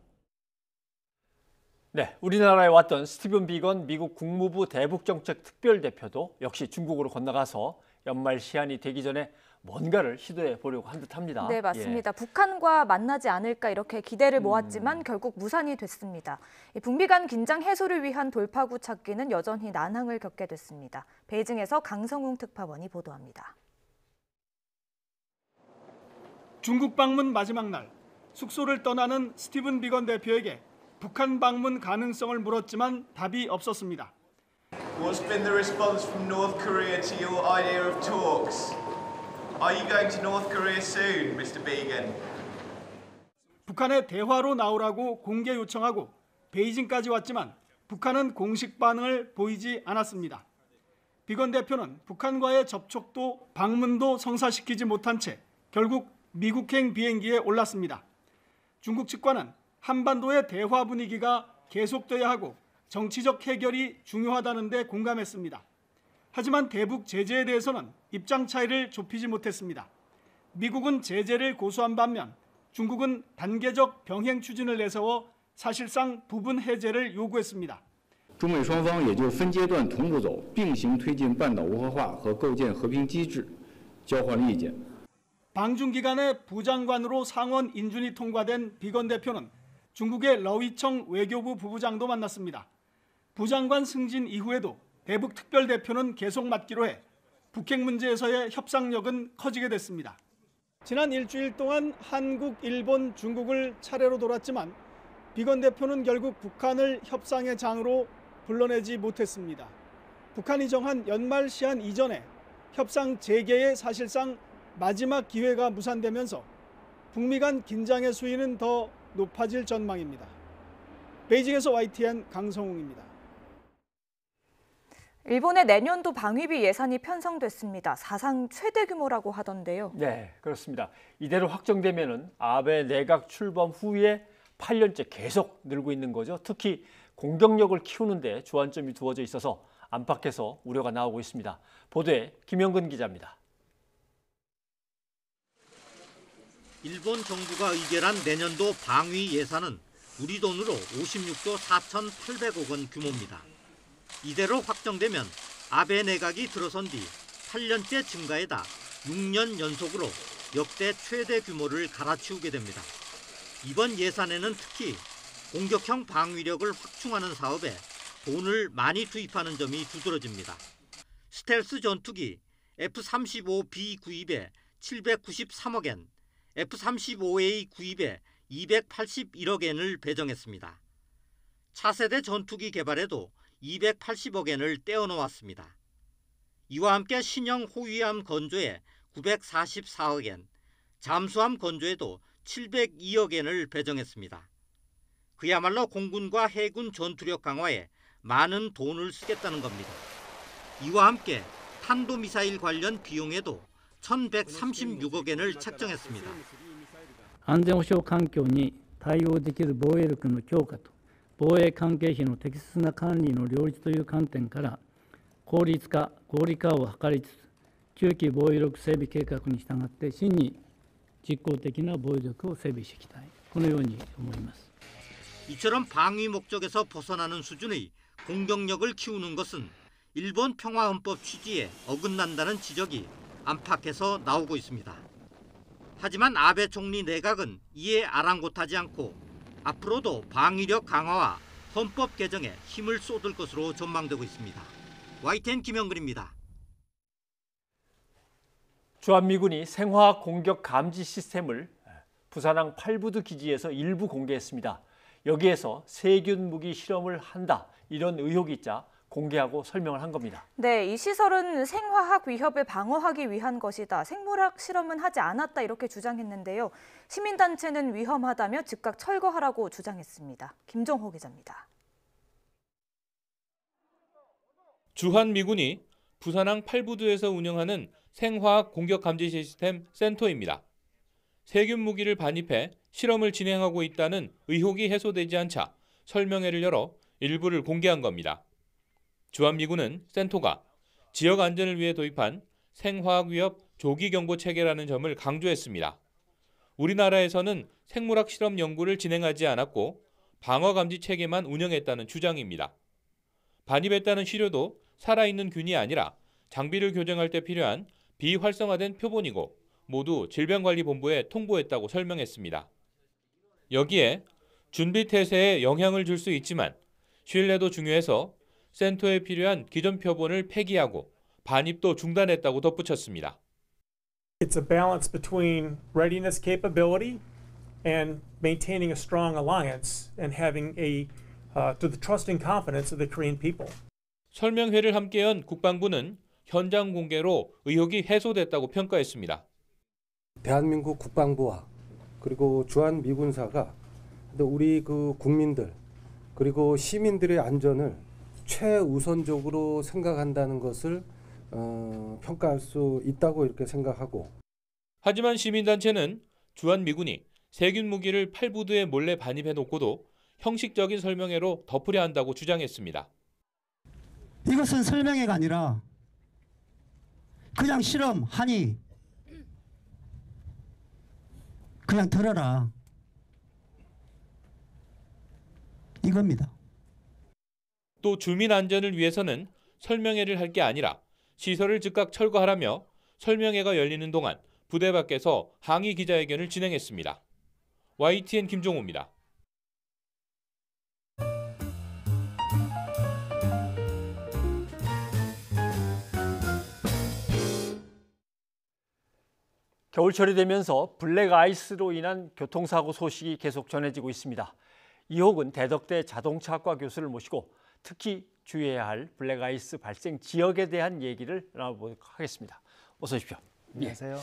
네, 우리나라에 왔던 스티븐 비건 미국 국무부 대북정책 특별대표도 역시 중국으로 건너가서 연말 시한이 되기 전에 뭔가를 시도해 보려고 한 듯합니다. 네, 맞습니다. 북한과 만나지 않을까 이렇게 기대를 모았지만 결국 무산이 됐습니다. 북미 간 긴장 해소를 위한 돌파구 찾기는 여전히 난항을 겪게 됐습니다. 베이징에서 강성웅 특파원이 보도합니다. 중국 방문 마지막 날, 숙소를 떠나는 스티븐 비건 대표에게 북한 방문 가능성을 물었지만 답이 없었습니다. What's been the response from North Korea to your idea of talks? Are you going to North Korea soon, Mr. Began? 북한의 대화로 나오라고 공개 요청하고 베이징까지 왔지만 북한은 공식 반응을 보이지 않았습니다. 비건 대표는 북한과의 접촉도 방문도 성사시키지 못한 채 결국 미국행 비행기에 올랐습니다. 중국 측과는 한반도의 대화 분위기가 계속돼야 하고 정치적 해결이 중요하다는 데 공감했습니다. 하지만 대북 제재에 대해서는 입장 차이를 좁히지 못했습니다. 미국은 제재를 고수한 반면 중국은 단계적 병행 추진을 내세워 사실상 부분 해제를 요구했습니다. 中美双方也就分阶段同步走，并行推进半岛无核化和构建和平机制，交换了意见。 방중 기간에 부장관으로 상원 인준이 통과된 비건 대표는 중국의 러위청 외교부 부부장도 만났습니다. 부장관 승진 이후에도 대북 특별대표는 계속 맡기로 해 북핵 문제에서의 협상력은 커지게 됐습니다. 지난 일주일 동안 한국, 일본, 중국을 차례로 돌았지만 비건 대표는 결국 북한을 협상의 장으로 불러내지 못했습니다. 북한이 정한 연말 시한 이전에 협상 재개의 사실상 마지막 기회가 무산되면서 북미 간 긴장의 수위는 더 높아질 전망입니다. 베이징에서 YTN 강성웅입니다. 일본의 내년도 방위비 예산이 편성됐습니다. 사상 최대 규모라고 하던데요. 네, 그렇습니다. 이대로 확정되면은 아베 내각 출범 후에 8년째 계속 늘고 있는 거죠. 특히 공격력을 키우는 데 주안점이 두어져 있어서 안팎에서 우려가 나오고 있습니다. 보도에 김영근 기자입니다. 일본 정부가 의결한 내년도 방위 예산은 우리 돈으로 56조 4,800억 원 규모입니다. 이대로 확정되면 아베 내각이 들어선 뒤 8년째 증가에다 6년 연속으로 역대 최대 규모를 갈아치우게 됩니다. 이번 예산에는 특히 공격형 방위력을 확충하는 사업에 돈을 많이 투입하는 점이 두드러집니다. 스텔스 전투기 F-35B 구입에 793억 엔, F-35A 구입에 281억 엔을 배정했습니다. 차세대 전투기 개발에도 280억 엔을 떼어놓았습니다. 이와 함께 신형 호위함 건조에 944억 엔, 잠수함 건조에도 702억 엔을 배정했습니다. 그야말로 공군과 해군 전투력 강화에 많은 돈을 쓰겠다는 겁니다. 이와 함께 탄도미사일 관련 비용에도 1136억 엔을 책정했습니다. 安全保障環境に対応できる防衛力の強化と防衛関係費の適切な管理の両立という観点から効率化・合理化を図りつつ中期防衛力整備計画に従って真に実効的な防衛力を整備していきたい、このように思います。 이처럼 방위 목적에서 벗어나는 수준의 공격력을 키우는 것은 일본 평화헌법 취지에 어긋난다는 지적이 안팎에서 나오고 있습니다. 하지만 아베 총리 내각은 이에 아랑곳하지 않고 앞으로도 방위력 강화와 헌법 개정에 힘을 쏟을 것으로 전망되고 있습니다. YTN 김영근입니다. 주한미군이 생화학 공격 감지 시스템을 부산항 8부두 기지에서 일부 공개했습니다. 여기에서 세균 무기 실험을 한다, 이런 의혹이 있자 공개하고 설명을 한 겁니다. 네, 이 시설은 생화학 위협을 방어하기 위한 것이다. 생물학 실험은 하지 않았다, 이렇게 주장했는데요. 시민단체는 위험하다며 즉각 철거하라고 주장했습니다. 김정호 기자입니다. 주한미군이 부산항 8부두에서 운영하는 생화학 공격 감지 시스템 센터입니다. 세균 무기를 반입해 실험을 진행하고 있다는 의혹이 해소되지 않자 설명회를 열어 일부를 공개한 겁니다. 주한미군은 센터가 지역 안전을 위해 도입한 생화학 위협 조기 경보 체계라는 점을 강조했습니다. 우리나라에서는 생물학 실험 연구를 진행하지 않았고 방어 감지 체계만 운영했다는 주장입니다. 반입했다는 시료도 살아있는 균이 아니라 장비를 교정할 때 필요한 비활성화된 표본이고 모두 질병관리본부에 통보했다고 설명했습니다. 여기에 준비 태세에 영향을 줄 수 있지만 신뢰도 중요해서 센터에 필요한 기존 표본을 폐기하고 반입도 중단했다고 덧붙였습니다. It's a balance between readiness capability and maintaining a strong alliance and having to the trust and confidence of the Korean people. 설명회를 함께 연 국방부는 현장 공개로 의혹이 해소됐다고 평가했습니다. 대한민국 국방부와 그리고 주한미군사가 우리 그 국민들 그리고 시민들의 안전을 최우선적으로 생각한다는 것을 평가할 수 있다고 이렇게 생각하고. 하지만 시민단체는 주한미군이 세균 무기를 8부두에 몰래 반입해놓고도 형식적인 설명회로 덮으려 한다고 주장했습니다. 이것은 설명회가 아니라 그냥 실험하니 그냥 들어라, 이겁니다. 또 주민 안전을 위해서는 설명회를 할 게 아니라 시설을 즉각 철거하라며 설명회가 열리는 동안 부대 밖에서 항의 기자회견을 진행했습니다. YTN 김종호입니다. 겨울철이 되면서 블랙아이스로 인한 교통사고 소식이 계속 전해지고 있습니다. 이호근 대덕대 자동차학과 교수를 모시고 특히 주의해야 할 블랙아이스 발생 지역에 대한 얘기를 나눠보도록 하겠습니다. 어서 오십시오. 안녕하세요.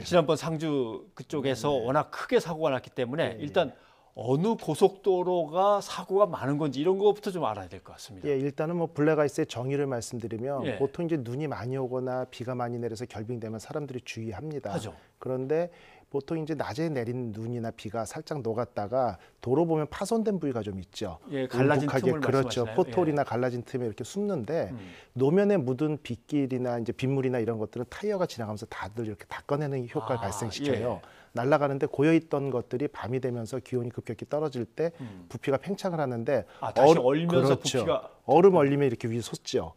지난번 상주 그쪽에서 워낙 크게 사고가 났기 때문에 일단 어느 고속도로가 사고가 많은 건지 이런 것부터 좀 알아야 될 것 같습니다. 예, 일단은 뭐 블랙아이스의 정의를 말씀드리면 예. 보통 이제 눈이 많이 오거나 비가 많이 내려서 결빙되면 사람들이 주의합니다. 하죠. 그런데 보통 이제 낮에 내린 눈이나 비가 살짝 녹았다가 도로 보면 파손된 부위가 좀 있죠. 예, 갈라진 틈을 그렇죠. 말씀하시나요? 포톨이나 갈라진 틈에 이렇게 숨는데 노면에 묻은 빗길이나 이제 빗물이나 이런 것들은 타이어가 지나가면서 다들 이렇게 닦아내는 효과를 발생시켜요. 예. 날아가는데 고여있던 것들이 밤이 되면서 기온이 급격히 떨어질 때 부피가 팽창을 하는데 다시 얼면서 그렇죠. 부피가 얼음 얼리면 이렇게 위에 솟죠.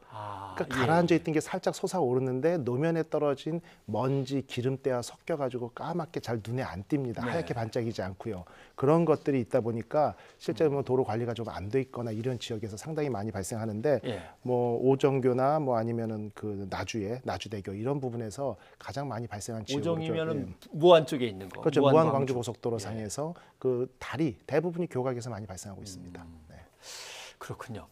그러니까 예. 가라앉아 있던 게 살짝 솟아오르는데 노면에 떨어진 먼지, 기름때와 섞여가지고 까맣게 잘 눈에 안 띕니다. 네. 하얗게 반짝이지 않고요. 그런 것들이 있다 보니까 실제로 뭐 도로 관리가 좀 안 돼 있거나 이런 지역에서 상당히 많이 발생하는데 예. 뭐 오정교나 뭐 아니면은 그 나주대교 이런 부분에서 가장 많이 발생한 지역이죠. 오정이면은 무안 쪽에 있는 거. 그렇죠. 무안 광주 고속도로 상에서 그 다리 대부분이 교각에서 많이 발생하고 있습니다. 네. 그렇군요.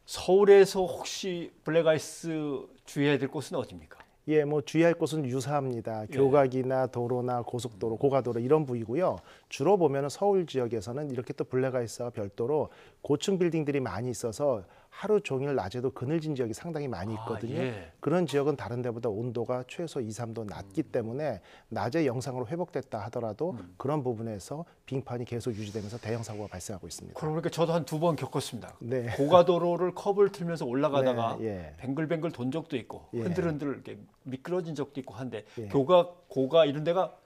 서울에서 혹시 블랙아이스 주의해야 될 곳은 어디입니까? 예, 뭐 주의할 곳은 유사합니다. 교각이나 도로나 고속도로, 고가도로 이런 부위고요. 주로 보면은 서울 지역에서는 이렇게 또 블랙아이스와 별도로 고층 빌딩들이 많이 있어서 하루 종일 낮에도 그늘진 지역이 상당히 많이 있거든요. 예. 그런 지역은 다른 데보다 온도가 최소 2, 3도 낮기 때문에 낮에 영상으로 회복됐다 하더라도 그런 부분에서 빙판이 계속 유지되면서 대형 사고가 발생하고 있습니다. 그러니까 저도 한 2번 겪었습니다. 네. 고가도로를 컵을 틀면서 올라가다가 네, 예. 뱅글뱅글 돈 적도 있고 예. 흔들흔들 이렇게 미끄러진 적도 있고 한데 예. 고가 이런 데가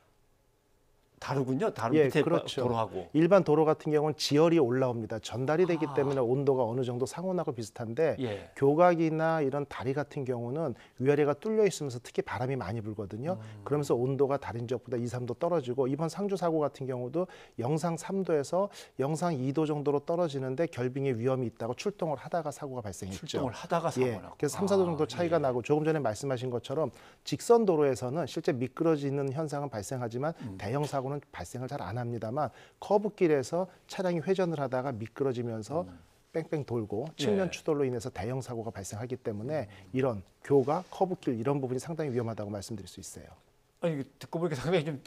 다르군요. 다른 밑에 그렇죠. 도로하고. 일반 도로 같은 경우는 지열이 올라옵니다. 전달이 되기 때문에 온도가 어느 정도 상온하고 비슷한데 예. 교각이나 이런 다리 같은 경우는 위아래가 뚫려 있으면서 특히 바람이 많이 불거든요. 그러면서 온도가 다른 지역보다 2, 3도 떨어지고 이번 상주 사고 같은 경우도 영상 3도에서 영상 2도 정도로 떨어지는데 결빙의 위험이 있다고 출동을 하다가 사고가 발생했죠. 출동을 하다가 사고 나고. 그래서 3, 4도 정도 차이가 나고 조금 전에 말씀하신 것처럼 직선 도로에서는 실제 미끄러지는 현상은 발생하지만 대형 사고는 발생을 잘 안 합니다만 커브길에서 차량이 회전을 하다가 미끄러지면서 뺑뺑 돌고 측면 추돌로 인해서 대형 사고가 발생하기 때문에 이런 교각, 커브길 이런 부분이 상당히 위험하다고 말씀드릴 수 있어요. 아니, 듣고 보니까 상당히 좀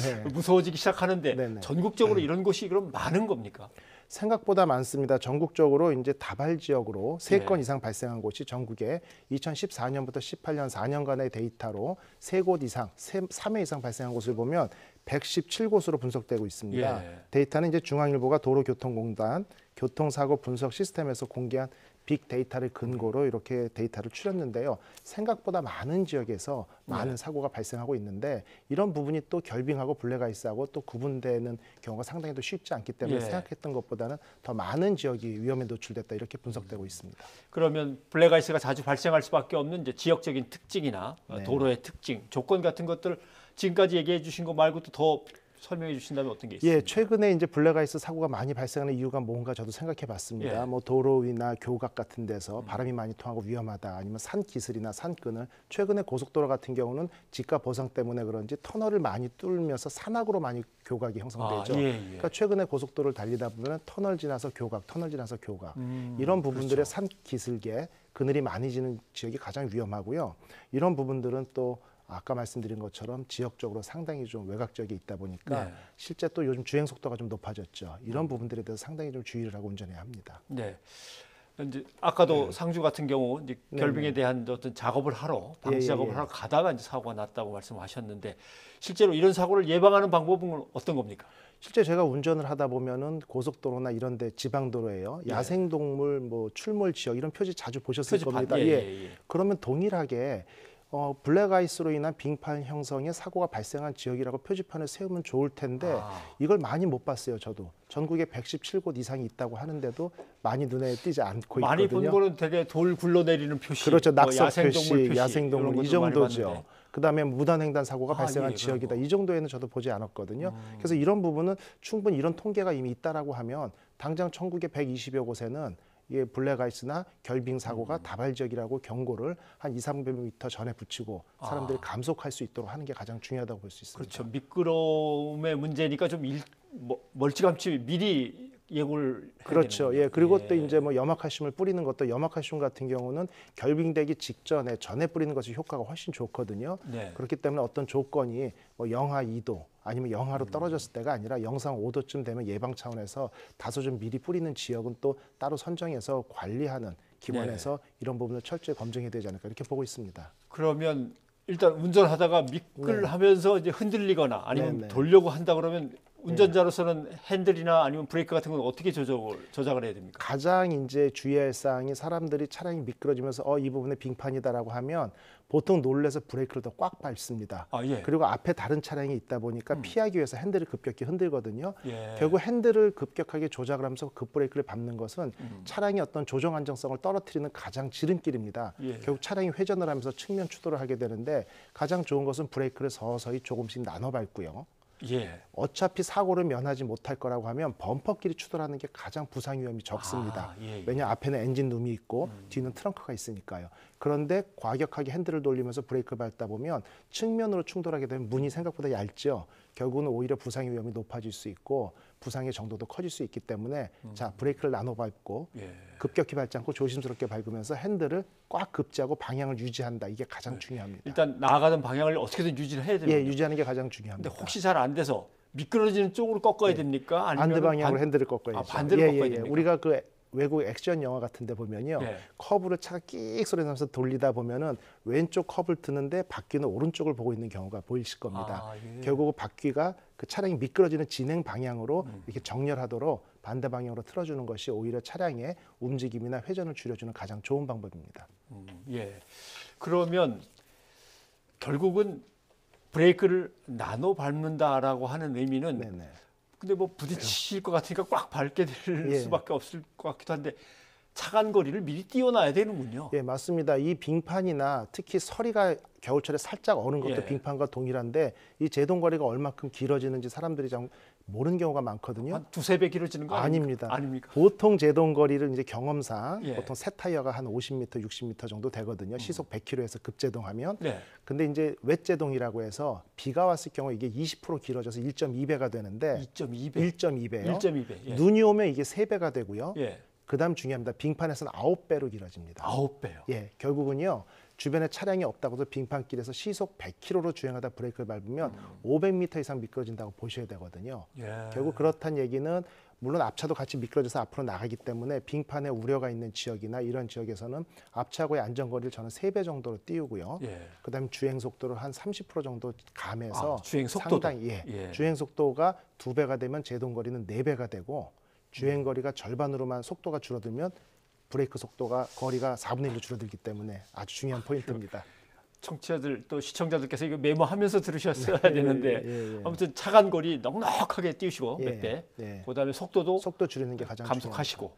네. 무서워지기 시작하는데 네네. 전국적으로 이런 곳이 그럼 많은 겁니까? 생각보다 많습니다. 전국적으로 이제 다발 지역으로 3건 이상 발생한 곳이 전국에 2014년부터 18년 4년간의 데이터로 3곳 이상, 3회 이상 발생한 곳을 보면 117곳으로 분석되고 있습니다. 예. 데이터는 이제 중앙일보가 도로교통공단 교통사고 분석 시스템에서 공개한 빅데이터를 근거로 이렇게 데이터를 추렸는데요. 생각보다 많은 지역에서 많은 사고가 발생하고 있는데 이런 부분이 또 결빙하고 블랙아이스하고 또 구분되는 경우가 상당히 더 쉽지 않기 때문에 생각했던 것보다는 더 많은 지역이 위험에 노출됐다 이렇게 분석되고 있습니다. 그러면 블랙아이스가 자주 발생할 수밖에 없는 이제 지역적인 특징이나 네. 도로의 특징, 조건 같은 것들 지금까지 얘기해 주신 거 말고도 더 설명해 주신다면 어떤 게 있습니까? 예, 최근에 이제 블랙아이스 사고가 많이 발생하는 이유가 뭔가 저도 생각해 봤습니다. 예. 뭐 도로 위나 교각 같은 데서 바람이 많이 통하고 위험하다 아니면 산 기슬이나 산끈을 최근에 고속도로 같은 경우는 지가 보상 때문에 그런지 터널을 많이 뚫으면서 산악으로 많이 교각이 형성되죠. 그러니까 최근에 고속도로를 달리다 보면 터널 지나서 교각, 터널 지나서 교각 이런 부분들의 그렇죠. 산 기슬계 그늘이 많이 지는 지역이 가장 위험하고요. 이런 부분들은 또 아까 말씀드린 것처럼 지역적으로 상당히 좀 외곽적에 있다 보니까 네. 실제 또 요즘 주행 속도가 좀 높아졌죠. 이런 부분들에 대해서 상당히 좀 주의를 하고 운전해야 합니다. 네. 이제 아까도 상주 같은 경우 이제 결빙에 대한 어떤 작업을 하러 방지 작업을 하러 가다가 이제 사고가 났다고 말씀하셨는데 실제로 이런 사고를 예방하는 방법은 어떤 겁니까? 실제 제가 운전을 하다 보면은 고속도로나 이런 데 지방도로예요. 야생동물 뭐 출몰 지역 이런 표지 자주 보셨을 겁니다. 그러면 동일하게 블랙아이스로 인한 빙판 형성의 사고가 발생한 지역이라고 표지판을 세우면 좋을 텐데 이걸 많이 못 봤어요. 저도 전국에 117곳 이상이 있다고 하는데도 많이 눈에 띄지 않고 많이 있거든요. 본 거는 되게 돌 굴러내리는 표시, 그렇죠. 낙석 야생동물 표시, 야생동물 이 정도죠. 그다음에 무단횡단 사고가 발생한 지역이다. 이 정도에는 저도 보지 않았거든요. 그래서 이런 부분은 충분히 이런 통계가 이미 있다라고 하면 당장 전국에 120여 곳에는 이게 블랙아이스나 결빙 사고가 다발 지역이라고 경고를 한 2, 300m 전에 붙이고 사람들이 감속할 수 있도록 하는 게 가장 중요하다고 볼 수 있습니다. 그렇죠. 미끄러움의 문제니까 좀 멀찌감치 미리 예고를 해야 그렇죠. 되는군요. 예. 그리고 또 이제 뭐 염화칼슘을 뿌리는 것도 염화칼슘 같은 경우는 결빙되기 전에 뿌리는 것이 효과가 훨씬 좋거든요. 네. 그렇기 때문에 어떤 조건이 뭐 영하 2도 아니면 영하로 떨어졌을 때가 아니라 영상 5도쯤 되면 예방 차원에서 다소 좀 미리 뿌리는 지역은 또 따로 선정해서 관리하는 기관에서 이런 부분을 철저히 검증해야 되지 않을까 이렇게 보고 있습니다. 그러면 일단 운전하다가 미끌하면서 이제 흔들리거나 아니면 돌려고 한다 그러면 운전자로서는 핸들이나 아니면 브레이크 같은 건 어떻게 조작을 해야 됩니까? 가장 이제 주의할 사항이 사람들이 차량이 미끄러지면서 이 부분에 빙판이다라고 하면 보통 놀래서 브레이크를 더 꽉 밟습니다. 그리고 앞에 다른 차량이 있다 보니까 피하기 위해서 핸들을 급격히 흔들거든요. 결국 핸들을 급격하게 조작을 하면서 급브레이크를 밟는 것은 차량의 어떤 조정 안정성을 떨어뜨리는 가장 지름길입니다. 결국 차량이 회전을 하면서 측면 추돌을 하게 되는데 가장 좋은 것은 브레이크를 서서히 조금씩 나눠 밟고요. 어차피 사고를 면하지 못할 거라고 하면 범퍼끼리 추돌하는 게 가장 부상 위험이 적습니다. 왜냐하면 앞에는 엔진룸이 있고 뒤는 트렁크가 있으니까요. 그런데 과격하게 핸들을 돌리면서 브레이크를 밟다 보면 측면으로 충돌하게 되면 문이 생각보다 얇죠. 결국은 오히려 부상 위험이 높아질 수 있고 부상의 정도도 커질 수 있기 때문에 자 브레이크를 나눠 밟고 급격히 밟지 않고 조심스럽게 밟으면서 핸들을 꽉 급제하고 방향을 유지한다. 이게 가장 중요합니다. 일단 나아가는 방향을 어떻게든 유지를 해야 됩니다. 유지하는 게 가장 중요합니다. 근데 혹시 잘 안 돼서 미끄러지는 쪽으로 꺾어야 됩니까? 아니면 반대 방향으로 핸들을 꺾어야죠. 반대로 꺾어야 됩니까? 우리가 그 외국 액션 영화 같은 데 보면요. 커브를 차가 끽 소리 나면서 돌리다 보면은 왼쪽 커브를 트는데 바퀴는 오른쪽을 보고 있는 경우가 보이실 겁니다. 결국 바퀴가 그 차량이 미끄러지는 진행 방향으로 이렇게 정렬하도록 반대 방향으로 틀어주는 것이 오히려 차량의 움직임이나 회전을 줄여주는 가장 좋은 방법입니다. 그러면 결국은 브레이크를 나눠 밟는다라고 하는 의미는 근데 뭐 부딪힐 것 같으니까 꽉 밟게 될 수밖에 없을 것 같기도 한데 차간 거리를 미리 띄워놔야 되는군요. 맞습니다. 이 빙판이나 특히 서리가 겨울철에 살짝 어는 것도 빙판과 동일한데 이 제동 거리가 얼마큼 길어지는지 사람들이 좀 모르는 경우가 많거든요. 한 두세 배 길어지는 거 아닙니다. 아닙니까? 보통 제동 거리를 이제 경험상 보통 새 타이어가 한 50m, 60m 정도 되거든요. 시속 100km에서 급제동하면. 근데 이제 웻제동이라고 해서 비가 왔을 경우 이게 20% 길어져서 1.2배가 되는데 1.2배요. 1.2배. 눈이 오면 이게 3배가 되고요. 그다음 중요합니다. 빙판에서는 9배로 길어집니다. 9배요? 결국은요. 주변에 차량이 없다고 해서 빙판길에서 시속 100km로 주행하다 브레이크를 밟으면 500m 이상 미끄러진다고 보셔야 되거든요. 결국 그렇다는 얘기는 물론 앞차도 같이 미끄러져서 앞으로 나가기 때문에 빙판에 우려가 있는 지역이나 이런 지역에서는 앞차하고의 안전거리를 저는 3배 정도로 띄우고요. 그다음에 주행 속도를 한 30% 정도 감해서 주행 속도도? 상당히 주행 속도가 2배가 되면 제동거리는 4배가 되고 주행 거리가 절반으로만 속도가 줄어들면 브레이크 속도가 거리가 4분의 1로 줄어들기 때문에 아주 중요한 포인트입니다. 청취자들 또 시청자들께서 이거 메모하면서 들으셨어야 되는데 아무튼 차간 거리 넉넉하게 띄우시고 몇 배. 그다음에 속도 줄이는 게 가장 감속하시고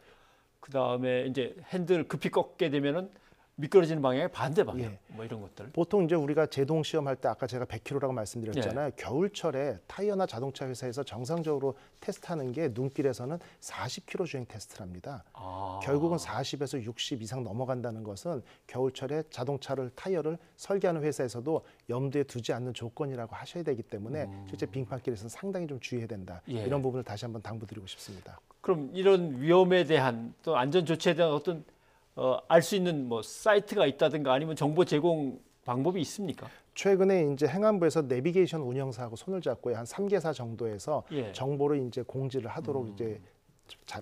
그다음에 이제 핸들 급히 꺾게 되면은 미끄러지는 방향의 반대 방향 뭐 이런 것들. 보통 이제 우리가 제동 시험할 때 아까 제가 100km라고 말씀드렸잖아요. 겨울철에 타이어나 자동차 회사에서 정상적으로 테스트하는 게 눈길에서는 40km 주행 테스트를 합니다. 결국은 40에서 60 이상 넘어간다는 것은 겨울철에 자동차를 타이어를 설계하는 회사에서도 염두에 두지 않는 조건이라고 하셔야 되기 때문에 실제 빙판길에서는 상당히 좀 주의해야 된다. 이런 부분을 다시 한번 당부드리고 싶습니다. 그럼 이런 위험에 대한 또 안전 조치에 대한 어떤 알 수 있는 뭐 사이트가 있다든가 아니면 정보 제공 방법이 있습니까? 최근에 이제 행안부에서 내비게이션 운영사하고 손을 잡고 한 3개사 정도에서 정보를 이제 공지를 하도록 이제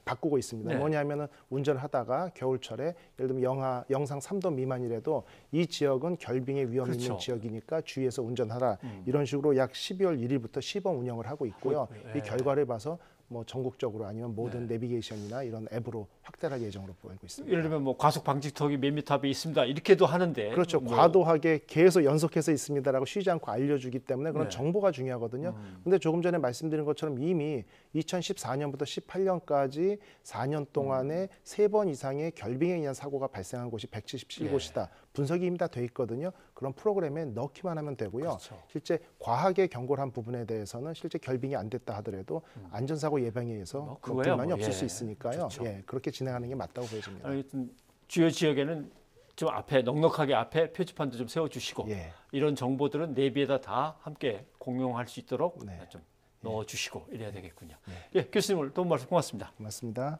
바꾸고 있습니다. 뭐냐면은 운전을 하다가 겨울철에 예를 들면 영상 3도 미만이라도 이 지역은 결빙의 위험이 있는 지역이니까 주의해서 운전하라. 이런 식으로 약 12월 1일부터 시범 운영을 하고 있고요. 이 결과를 봐서 뭐 전국적으로 아니면 모든 내비게이션이나 이런 앱으로 확대할 예정으로 보이고 있습니다. 예를 들면 뭐 과속 방지턱이 몇 미터 앞에 있습니다. 이렇게도 하는데 그렇죠. 과도하게 계속 연속해서 있습니다라고 쉬지 않고 알려주기 때문에 그런 정보가 중요하거든요. 근데 조금 전에 말씀드린 것처럼 이미 2014년부터 18년까지 4년 동안에 3번 이상의 결빙에 의한 사고가 발생한 곳이 177곳이다. 분석이 이미 다 돼 있거든요. 그런 프로그램에 넣기만 하면 되고요. 실제 과하게 경고를 한 부분에 대해서는 실제 결빙이 안 됐다 하더라도 안전사고 예방에 의해서 불만이 없을 수 있으니까요. 그렇게 진행하는 게 맞다고 보여집니다. 하여튼 주요 지역에는 좀 앞에 넉넉하게 앞에 표지판도 좀 세워주시고 이런 정보들은 내비에다 다 함께 공용할 수 있도록 좀 넣어주시고 이래야 되겠군요. 예, 교수님 오늘 도움 말씀 고맙습니다. 고맙습니다.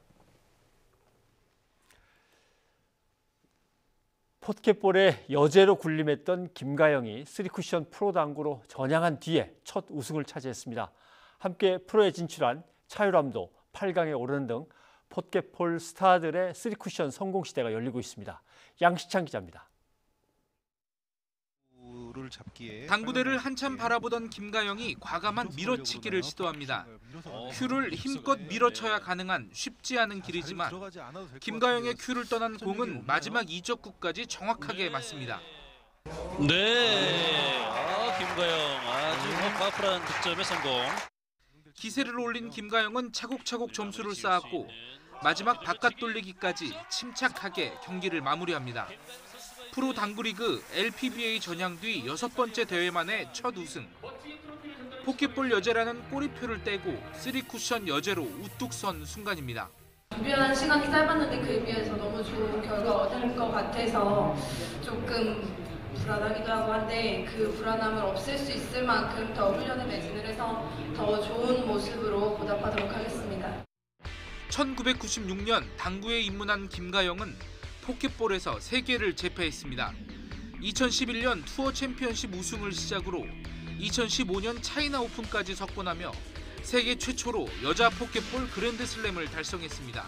포켓볼에 여제로 군림했던 김가영이 3쿠션 프로 당구로 전향한 뒤에 첫 우승을 차지했습니다. 함께 프로에 진출한 차유람도 8강에 오르는 등 포켓볼 스타들의 3쿠션 성공 시대가 열리고 있습니다. 양시창 기자입니다. 당구대를 한참 바라보던 김가영이 과감한 밀어치기를 시도합니다. 큐를 힘껏 밀어쳐야 가능한 쉽지 않은 길이지만 김가영의 큐를 떠난 공은 마지막 이적구까지 정확하게 맞습니다. 네, 김가영 아주 파워풀한 득점에 성공. 기세를 올린 김가영은 차곡차곡 점수를 쌓았고 마지막 바깥 돌리기까지 침착하게 경기를 마무리합니다. 프로 당구리그 LPBA 전향 뒤 6번째 대회만의 첫 우승. 포켓볼 여제라는 꼬리표를 떼고 3쿠션 여제로 우뚝 선 순간입니다. 준비한 시간이 짧았는데 그에 비해서 너무 좋은 결과 얻을 것 같아서 조금 불안하기도 하고 한데 그 불안함을 없앨 수 있을 만큼 더 훈련에 매진을 해서 더 좋은 모습으로 보답하도록 하겠습니다. 1996년 당구에 입문한 김가영은 포켓볼에서 세계를 제패했습니다. 2011년 투어 챔피언십 우승을 시작으로 2015년 차이나 오픈까지 석권하며 세계 최초로 여자 포켓볼 그랜드슬램을 달성했습니다.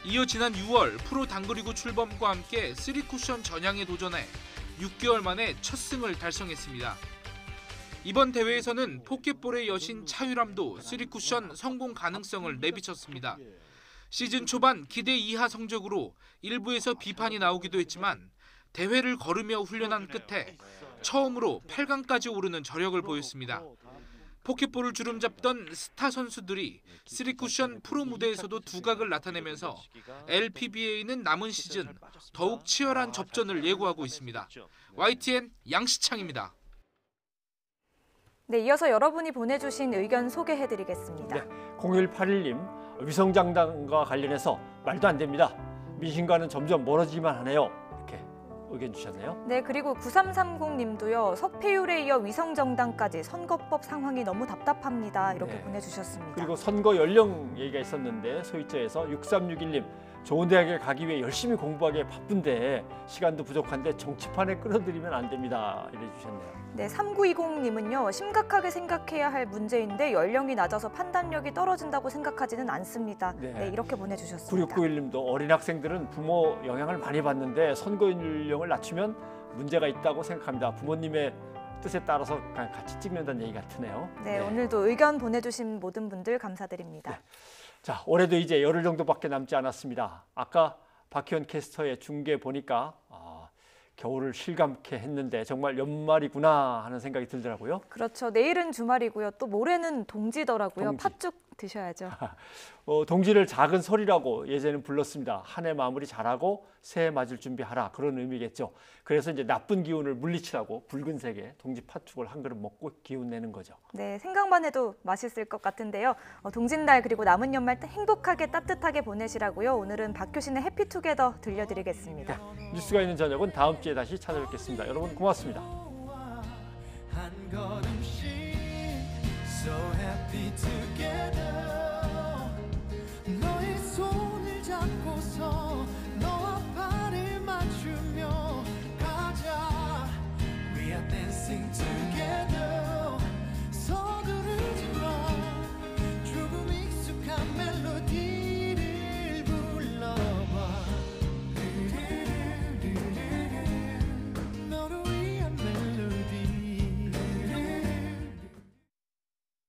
이어 지난 6월 프로 당구리그 출범과 함께 3쿠션 전향에 도전해 6개월 만에 첫 승을 달성했습니다. 이번 대회에서는 포켓볼의 여신 차유람도 3쿠션 성공 가능성을 내비쳤습니다. 시즌 초반 기대 이하 성적으로 일부에서 비판이 나오기도 했지만 대회를 걸으며 훈련한 끝에 처음으로 8강까지 오르는 저력을 보였습니다. 포켓볼을 주름잡던 스타 선수들이 3쿠션 프로 무대에서도 두각을 나타내면서 LPBA는 남은 시즌 더욱 치열한 접전을 예고하고 있습니다. YTN 양시창입니다. 네, 이어서 여러분이 보내주신 의견 소개해드리겠습니다. 네, 0181님. 위성장단과 관련해서 말도 안 됩니다. 민심과는 점점 멀어지기만 하네요. 이렇게 의견 주셨네요. 네, 그리고 9330님도요. 석패율에 이어 위성정당까지 선거법 상황이 너무 답답합니다. 이렇게 보내주셨습니다. 그리고 선거 연령 얘기가 있었는데 소위처에서 6361님. 좋은 대학에 가기 위해 열심히 공부하기에 바쁜데 시간도 부족한데 정치판에 끌어들이면 안 됩니다. 이래 주셨네요. 네, 3920님은요. 심각하게 생각해야 할 문제인데 연령이 낮아서 판단력이 떨어진다고 생각하지는 않습니다. 네, 이렇게 보내주셨습니다. 9691님도 어린 학생들은 부모 영향을 많이 받는데 선거 연령을 낮추면 문제가 있다고 생각합니다. 부모님의 뜻에 따라서 같이 찍는다는 얘기 같으네요. 네, 오늘도 의견 보내주신 모든 분들 감사드립니다. 네. 자, 올해도 이제 열흘 정도밖에 남지 않았습니다. 아까 박희원 캐스터의 중계 보니까 겨울을 실감케 했는데 정말 연말이구나 하는 생각이 들더라고요. 그렇죠. 내일은 주말이고요. 또 모레는 동지더라고요. 동지. 팥죽 드셔야죠. 동지를 작은 설이라고 예전에는 불렀습니다. 한 해 마무리 잘하고 새해 맞을 준비하라 그런 의미겠죠. 그래서 이제 나쁜 기운을 물리치라고 붉은색의 동지 팥죽을 한 그릇 먹고 기운 내는 거죠. 네, 생각만 해도 맛있을 것 같은데요. 동짓날 그리고 남은 연말 행복하게 따뜻하게 보내시라고요. 오늘은 박효신의 해피투게더 들려드리겠습니다. 뉴스가 있는 저녁은 다음 주에 다시 찾아뵙겠습니다. 여러분 고맙습니다.